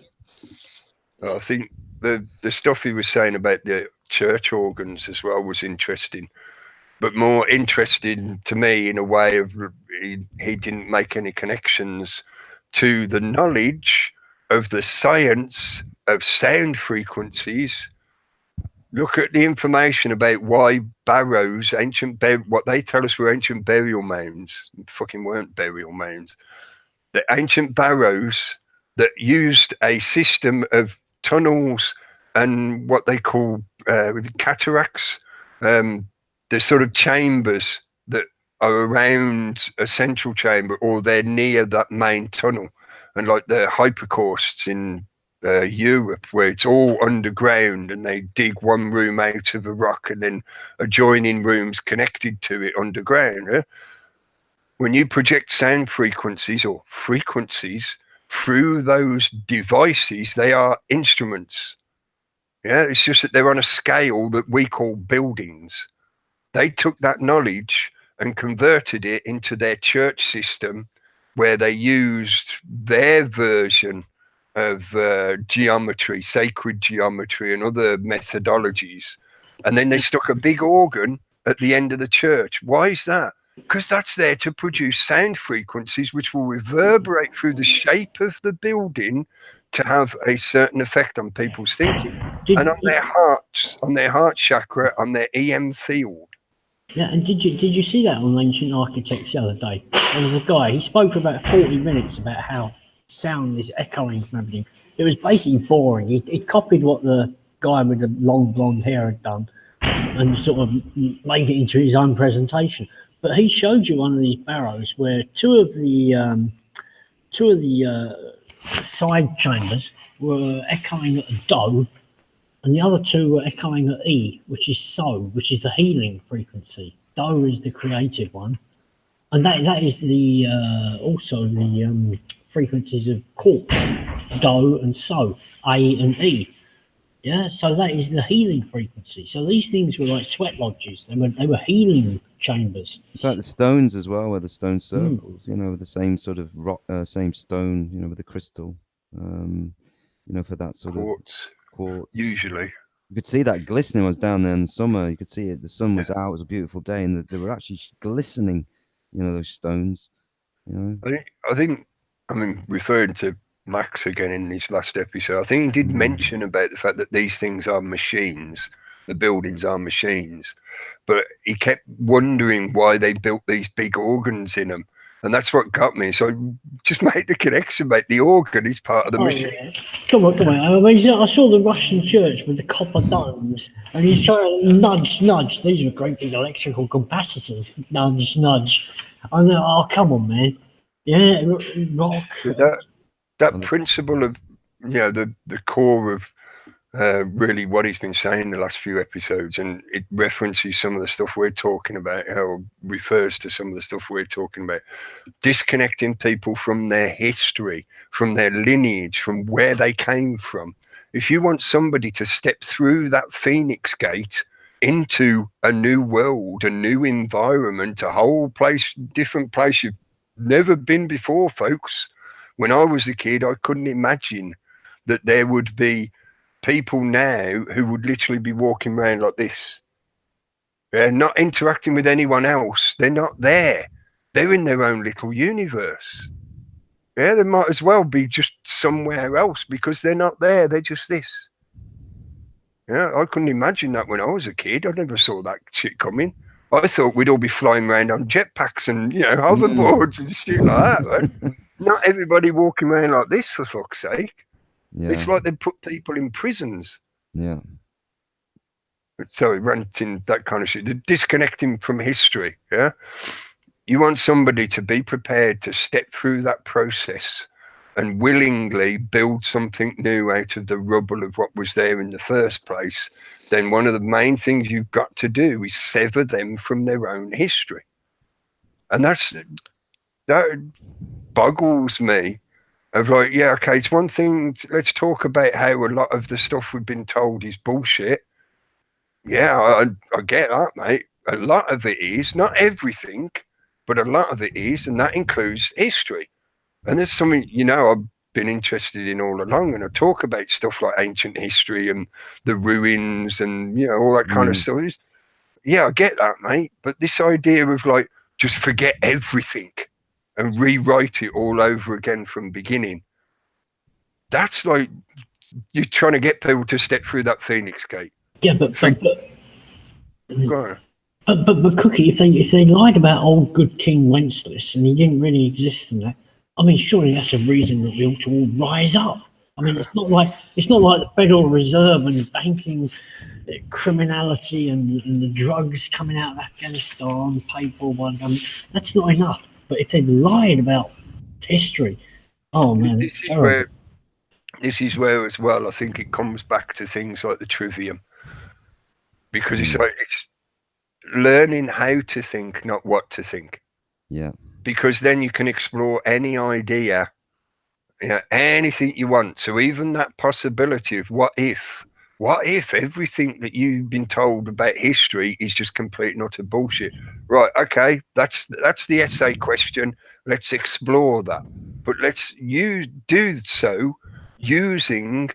I think the stuff he was saying about the church organs as well was interesting, but more interesting to me in a way of he didn't make any connections to the knowledge of the science of sound frequencies. Look at the information about why barrows, what they tell us were ancient burial mounds, fucking weren't burial mounds. The ancient barrows that used a system of tunnels and what they call cataracts, the sort of chambers that are around a central chamber, or they're near that main tunnel, and like the hypocausts in Europe, where it's all underground and they dig one room out of a rock and then adjoining rooms connected to it underground. When you project sound frequencies or frequencies through those devices, they are instruments. Yeah, it's just that they're on a scale that we call buildings. They took that knowledge and converted it into their church system, where they used their version of geometry, sacred geometry, and other methodologies. And then they stuck a big organ at the end of the church. Why is that? Because that's there to produce sound frequencies which will reverberate through the shape of the building to have a certain effect on people's thinking and on their hearts, on their heart chakra, on their EM field. Yeah, and did you see that on Ancient Architects the other day? There was a guy, he spoke for about 40 minutes about how sound is echoing from everything. It was basically boring. He copied what the guy with the long blonde hair had done and sort of made it into his own presentation. But he showed you one of these barrows where two of the side chambers were echoing at a do, and the other two were echoing at E, which is so, which is the healing frequency. Do is the creative one, and that is the also the frequencies of quartz, do and so, A and E. Yeah, so that is the healing frequency. So these things were like sweat lodges. They were healing chambers. It's like the stones as well, where the stone circles, with the same sort of rock, same stone, with the crystal, for that sort of quartz. Usually. You could see that glistening. I was down there in the summer. You could see it. The sun was out. It was a beautiful day, and they were actually glistening. Those stones. I think. I mean, referring to Max again in his last episode, I think he did mention about the fact that these things are machines. The buildings are machines, but he kept wondering why they built these big organs in them. And that's what got me. So just make the connection, mate. The organ is part of the machine. Yeah. Come on. I mean, I saw the Russian church with the copper domes, and he's trying to nudge. These are great big electrical capacitors. Nudge. I know. Oh, come on, man. Yeah, rock. That principle of, the core of really what he's been saying the last few episodes, and it references some of the stuff we're talking about, or refers to some of the stuff we're talking about, disconnecting people from their history, from their lineage, from where they came from. If you want somebody to step through that Phoenix Gate into a new world, a new environment, a whole place, different place you've never been before, folks. When I was a kid, I couldn't imagine that there would be people now who would literally be walking around like this. They're not interacting with anyone else. They're not there. They're in their own little universe. Yeah, they might as well be just somewhere else because they're not there. They're just this. Yeah, I couldn't imagine that when I was a kid. I never saw that shit coming. I thought we'd all be flying around on jetpacks and, hoverboards and shit like that, right? Not everybody walking around like this, for fuck's sake. Yeah. It's like they put people in prisons. Yeah. Sorry, renting, that kind of shit. Disconnecting from history, yeah? You want somebody to be prepared to step through that process and willingly build something new out of the rubble of what was there in the first place. Then one of the main things you've got to do is sever them from their own history. And that boggles me of like, yeah, okay, it's one thing, let's talk about how a lot of the stuff we've been told is bullshit. Yeah, I get that, mate. A lot of it is, not everything, but a lot of it is, and that includes history. And there's something, I've been interested in all along, and I talk about stuff like ancient history and the ruins and, all that kind of stuff. Yeah, I get that, mate. But this idea of like, just forget everything and rewrite it all over again from beginning, that's like, you're trying to get people to step through that Phoenix Gate. Yeah, but Go on. But Cookie, if they lied about old good King Wenceslas and he didn't really exist in that, I mean, surely that's a reason that we ought to all rise up. I mean, it's not like the Federal Reserve and banking criminality and the drugs coming out of Afghanistan paid for by the government. That's not enough. But if they lied about history, oh man, this is where as well I think it comes back to things like the trivium, because it's like it's learning how to think, not what to think. Yeah. Because then you can explore any idea, anything you want. So even that possibility of what if everything that you've been told about history is just complete and utter bullshit. Right, okay, that's the essay question. Let's explore that. But let's do so using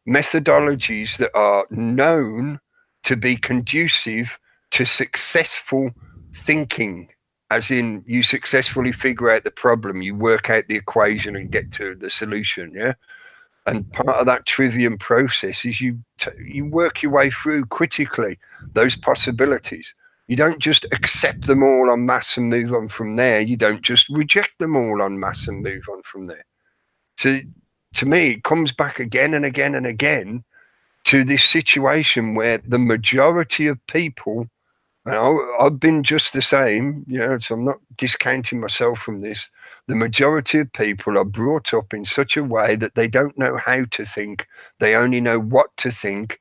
methodologies that are known to be conducive to successful thinking, as in you successfully figure out the problem, you work out the equation and get to the solution, yeah? And part of that trivium process is you work your way through critically those possibilities. You don't just accept them all en masse and move on from there. You don't just reject them all en masse and move on from there. So to me, it comes back again and again and again to this situation where the majority of people, and I've been just the same, so I'm not discounting myself from this. The majority of people are brought up in such a way that they don't know how to think. They only know what to think.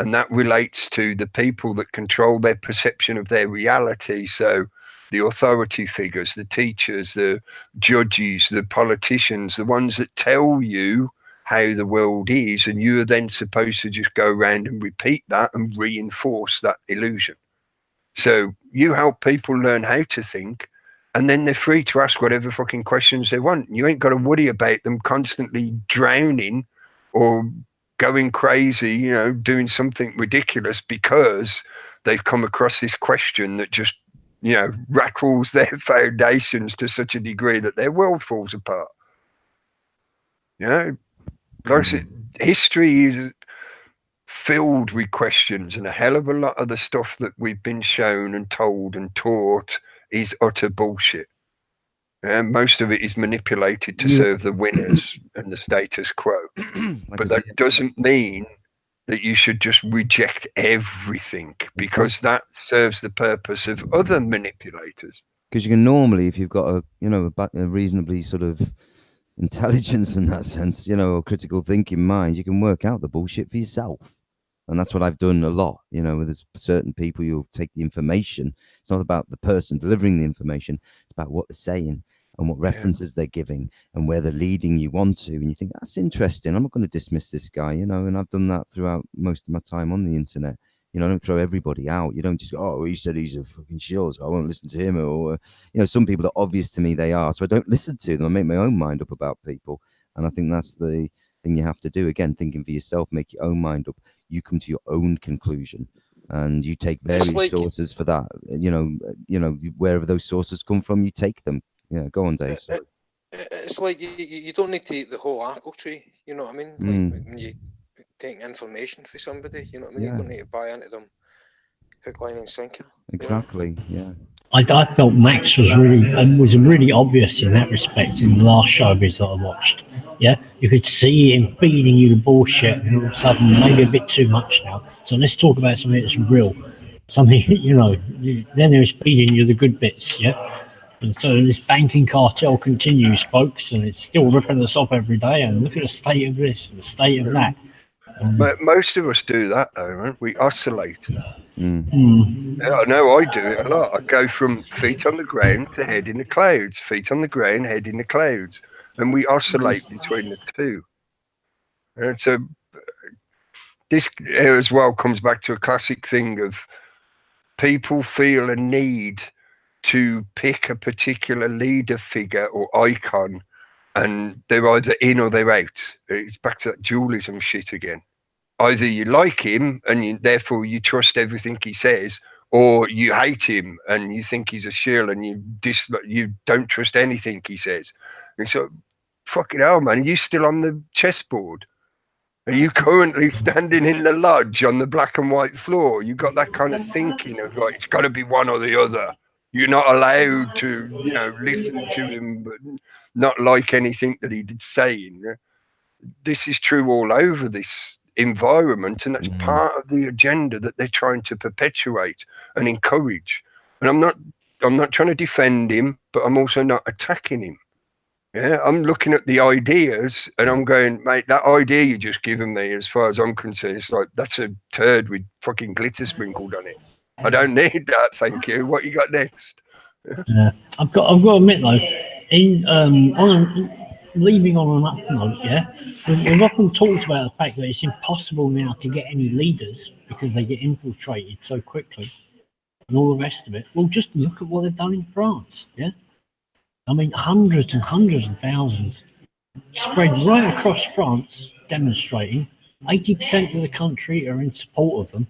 And that relates to the people that control their perception of their reality. So the authority figures, the teachers, the judges, the politicians, the ones that tell you how the world is. And you are then supposed to just go around and repeat that and reinforce that illusion. So you help people learn how to think, and then they're free to ask whatever fucking questions they want. You ain't got to worry about them constantly drowning or going crazy, doing something ridiculous because they've come across this question that just, rattles their foundations to such a degree that their world falls apart. Like I said, history is filled with questions, and a hell of a lot of the stuff that we've been shown and told and taught is utter bullshit. And most of it is manipulated to serve the winners and the status quo. But that doesn't mean that you should just reject everything, because that serves the purpose of other manipulators. Because you can normally, if you've got a reasonably sort of intelligence in that sense, or critical thinking mind, you can work out the bullshit for yourself. And that's what I've done a lot, with certain people. You'll take the information. It's not about the person delivering the information. It's about what they're saying and what references they're giving and where they're leading you on to. And you think, that's interesting. I'm not going to dismiss this guy, and I've done that throughout most of my time on the internet. I don't throw everybody out. You don't just go, oh, he said he's a fucking shill, so I won't listen to him. Or, some people are obvious to me they are, so I don't listen to them. I make my own mind up about people. And I think that's the thing you have to do. Again, thinking for yourself, make your own mind up. You come to your own conclusion, and you take various sources for that. Wherever those sources come from, you take them. Yeah, go on, Dave. Sorry. It's like you don't need to eat the whole apple tree. You know what I mean? Like when you take information for somebody, you know what I mean? You don't need to buy into them Hook, line, and sinker. Exactly. Yeah. I felt Max was really obvious in that respect in the last showbiz that I watched. Yeah, you could see him feeding you the bullshit, and all of a sudden, maybe a bit too much now. So let's talk about something that's real, something Then there's feeding you the good bits. Yeah, and so this banking cartel continues, folks, and it's still ripping us off every day. And look at the state of this, and the state of that. But most of us do that, though, man. We oscillate. Mm. Yeah, I know I do it a lot. I go from feet on the ground to head in the clouds, feet on the ground, head in the clouds. And we oscillate between the two. And so this as well comes back to a classic thing of people feel a need to pick a particular leader figure or icon, and they're either in or they're out. It's back to that dualism shit again. Either you like him and therefore you trust everything he says, or you hate him and you think he's a shill and you don't trust anything he says. And so, fucking hell, man, you still on the chessboard? Are you currently standing in the lodge on the black and white floor? You got that kind of thinking of like, it's got to be one or the other. You're not allowed to, listen to him, but not like anything that he did saying. This is true all over this environment, and that's part of the agenda that they're trying to perpetuate and encourage. And I'm not trying to defend him, but I'm also not attacking him. Yeah, I'm looking at the ideas and I'm going, mate, that idea you just given me, as far as I'm concerned, it's like, that's a turd with fucking glitter sprinkled on it. I don't need that, thank you. What you got next? Yeah, I've got to admit though, leaving on an up note, yeah, we've often talked about the fact that it's impossible now to get any leaders because they get infiltrated so quickly and all the rest of it. Well, just look at what they've done in France, yeah? I mean, hundreds and hundreds of thousands spread right across France demonstrating. 80% of the country are in support of them.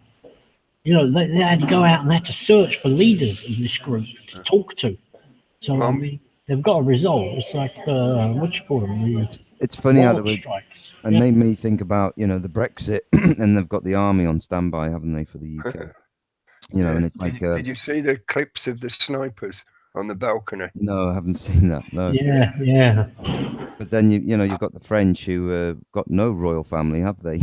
They had to go out and they had to search for leaders of this group to talk to. So, I mean, they've got a result. It's like, what you call them? It's funny how they strikes. It made me think about, the Brexit, and they've got the army on standby, haven't they, for the UK? And it's like... Did you see the clips of the snipers on the balcony? No, I haven't seen that, no. Yeah. But then, you've got the French who got no royal family, have they?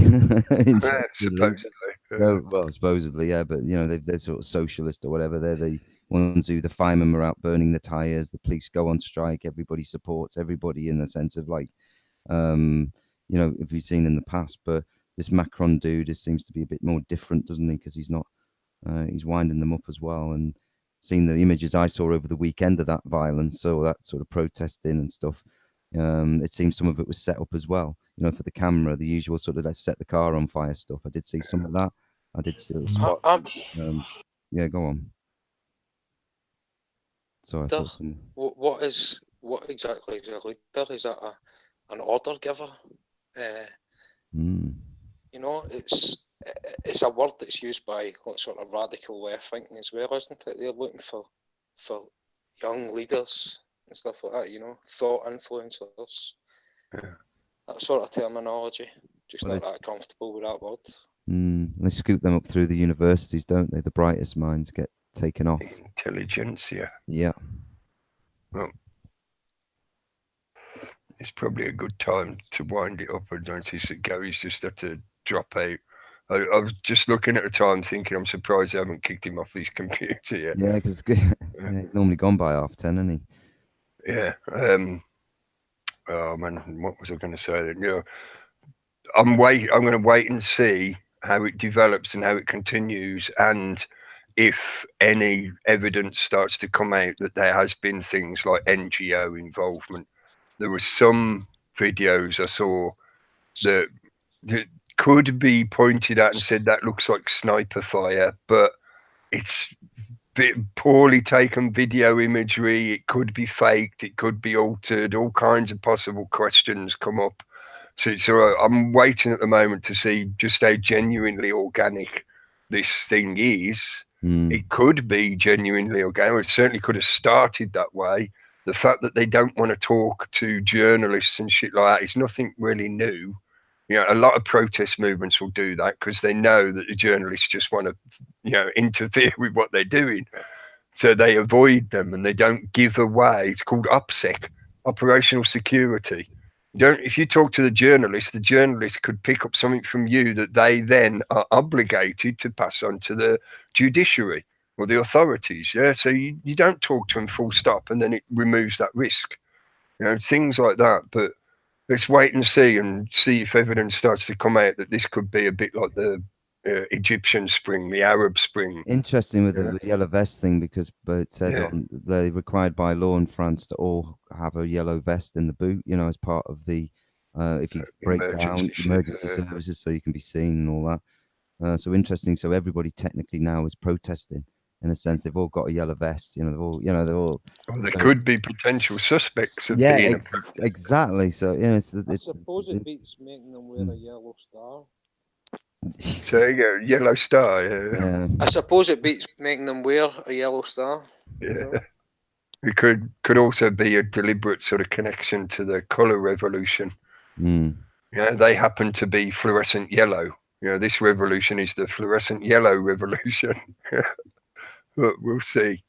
Supposedly. No, well, supposedly, yeah, but, they're sort of socialist or whatever. They're the ones who the firemen are out burning the tyres, the police go on strike, everybody supports everybody in the sense of like, if you've seen in the past, but this Macron dude seems to be a bit more different, doesn't he? Because he's not, he's winding them up as well. And seeing the images I saw over the weekend of that violence, so that sort of protesting and stuff, it seems some of it was set up as well, for the camera, the usual sort of let's set the car on fire stuff. I did see some of that. I did see a spot. Yeah, go on. Sorry. What exactly is a leader? Is that an order giver? It's a word that's used by sort of radical left thinking as well, isn't it? They're looking for young leaders and stuff like that, thought influencers. Yeah. That sort of terminology. Just not that comfortable with that word. They scoop them up through the universities, don't they? The brightest minds get taken off. Intelligentsia. Yeah. Well, it's probably a good time to wind it up. I notice that Gary's just had to drop out. I was just looking at the time thinking, I'm surprised I haven't kicked him off his computer yet. Yeah, because he's normally gone by 10:30, isn't he? Yeah. Oh, man, what was I going to say then? I'm going to wait and see how it develops and how it continues, and if any evidence starts to come out that there has been things like NGO involvement. There were some videos I saw that could be pointed at and said that looks like sniper fire, but it's poorly taken video imagery. It could be faked, it could be altered, all kinds of possible questions come up. So I'm waiting at the moment to see just how genuinely organic this thing is. It could be genuinely organic. It certainly could have started that way. The fact that they don't want to talk to journalists and shit like that is nothing really new. You know, a lot of protest movements will do that because they know that the journalists just want to, you know, interfere with what they're doing. So they avoid them and they don't give away. It's called OPSEC, operational security. If you talk to the journalist could pick up something from you that they then are obligated to pass on to the judiciary or the authorities. Yeah, so you don't talk to them full stop, and then it removes that risk. You know, things like that. But let's wait and see if evidence starts to come out that this could be a bit like the Egyptian Spring, the Arab Spring. Interesting with the yellow vest thing, because Bert said they're required by law in France to all have a yellow vest in the boot, you know, as part of the if you break down emergency services, so you can be seen and all that. So interesting. So everybody technically now is protesting. In a sense, they've all got a yellow vest. You know, they're all. Well, there could be potential suspects of yeah, being exactly. So you know, I suppose it beats making them wear a yellow star. So you go, yellow star. Yeah. I suppose it beats making them wear a yellow star. Yeah. You know? It could also be a deliberate sort of connection to the colour revolution. Yeah, they happen to be fluorescent yellow. You know, this revolution is the fluorescent yellow revolution. But we'll see.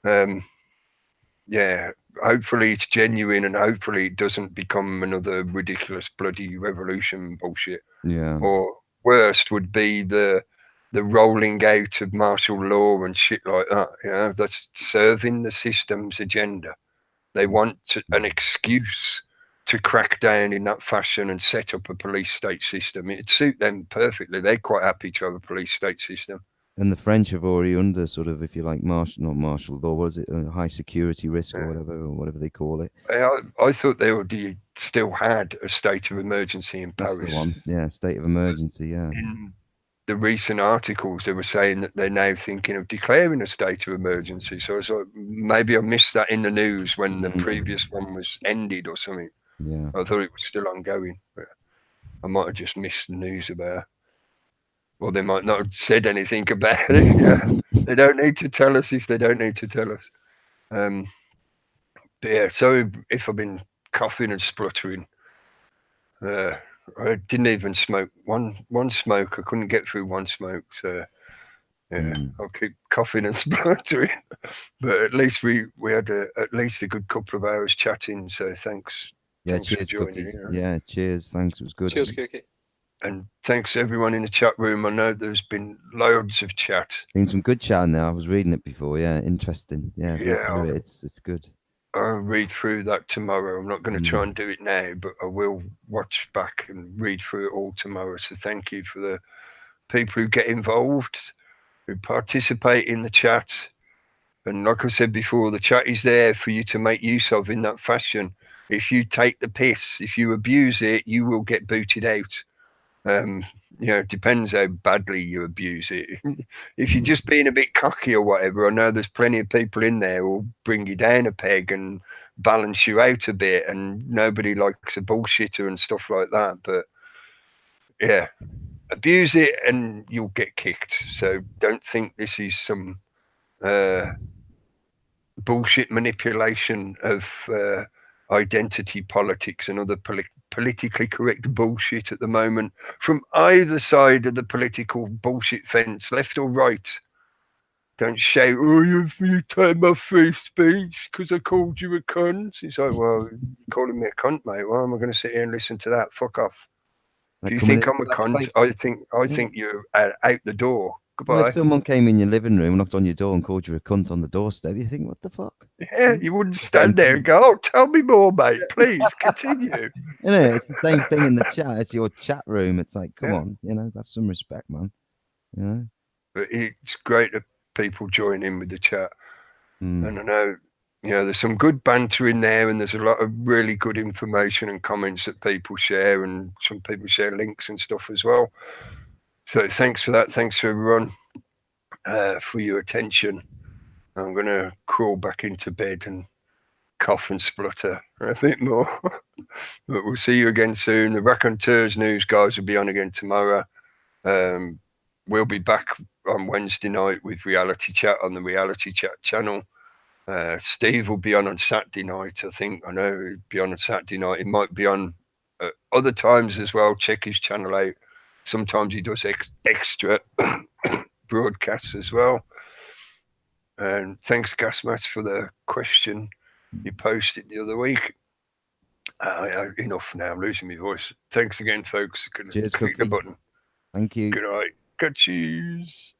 Yeah, hopefully it's genuine, and hopefully it doesn't become another ridiculous bloody revolution bullshit. Yeah. Or worst would be the rolling out of martial law and shit like that. You know, that's serving the system's agenda. They want an excuse to crack down in that fashion and set up a police state system. It'd suit them perfectly. They're quite happy to have a police state system. And the French are already under sort of, if you like, not martial law. What is it? A high security risk or whatever they call it. I thought they already still had a state of emergency in Paris. That's the one. Yeah, state of emergency. Yeah. In the recent articles, they were saying that they're now thinking of declaring a state of emergency. So I was like, maybe I missed that in the news when the previous one was ended or something. Yeah. I thought it was still ongoing, but I might have just missed the news about it. Well, they might not have said anything about it. They don't need to tell us if they don't need to tell us. But yeah, so if I've been coughing and spluttering, I didn't even smoke one smoke. I couldn't get through one smoke, so yeah, I'll keep coughing and spluttering. But at least we had at least a good couple of hours chatting. So thanks. Yeah, thanks cheers, for joining. Cookie. Yeah, cheers. Thanks, it was good. Cheers, Cookie. And thanks everyone in the chat room. I know there's been loads of chat. Been some good chat in there. I was reading it before. Yeah, interesting. Yeah, it's good. I'll read through that tomorrow. I'm not going to try and do it now, but I will watch back and read through it all tomorrow. So thank you for the people who get involved, who participate in the chat. And like I said before, the chat is there for you to make use of in that fashion. If you take the piss, if you abuse it, you will get booted out. You know, it depends how badly you abuse it. If you're just being a bit cocky or whatever, I know there's plenty of people in there who'll bring you down a peg and balance you out a bit, and nobody likes a bullshitter and stuff like that. But yeah, abuse it and you'll get kicked. So don't think this is some bullshit manipulation of identity politics and other politically correct bullshit at the moment from either side of the political bullshit fence, left or right. Don't shout, oh, you take my free speech because I called you a cunt. It's like, well, you're calling me a cunt, mate. Why am I going to sit here and listen to that? Fuck off. If you think I'm a cunt, I think you're out the door. Goodbye. Well, if someone came in your living room, knocked on your door and called you a cunt on the doorstep, you think, what the fuck? Yeah, you wouldn't stand there and go, oh, tell me more, mate. Please, continue. You know, it's the same thing in the chat. It's your chat room. It's like, come on, you know, have some respect, man. You know? But it's great that people join in with the chat. And I know, you know, there's some good banter in there, and there's a lot of really good information and comments that people share, and some people share links and stuff as well. So thanks for that. Thanks for everyone for your attention. I'm going to crawl back into bed and cough and splutter a bit more. But we'll see you again soon. The Raconteurs news guys will be on again tomorrow. We'll be back on Wednesday night with Reality Chat on the Reality Chat channel. Steve will be on Saturday night. I think, I know he'll be on Saturday night. It might be on other times as well, check his channel out. Sometimes he does extra broadcasts as well. And thanks, Gasmas, for the question you posted the other week. Enough now, I'm losing my voice. Thanks again, folks. Cheers, click the Cookie. button. Thank you. Good night. Good cheese.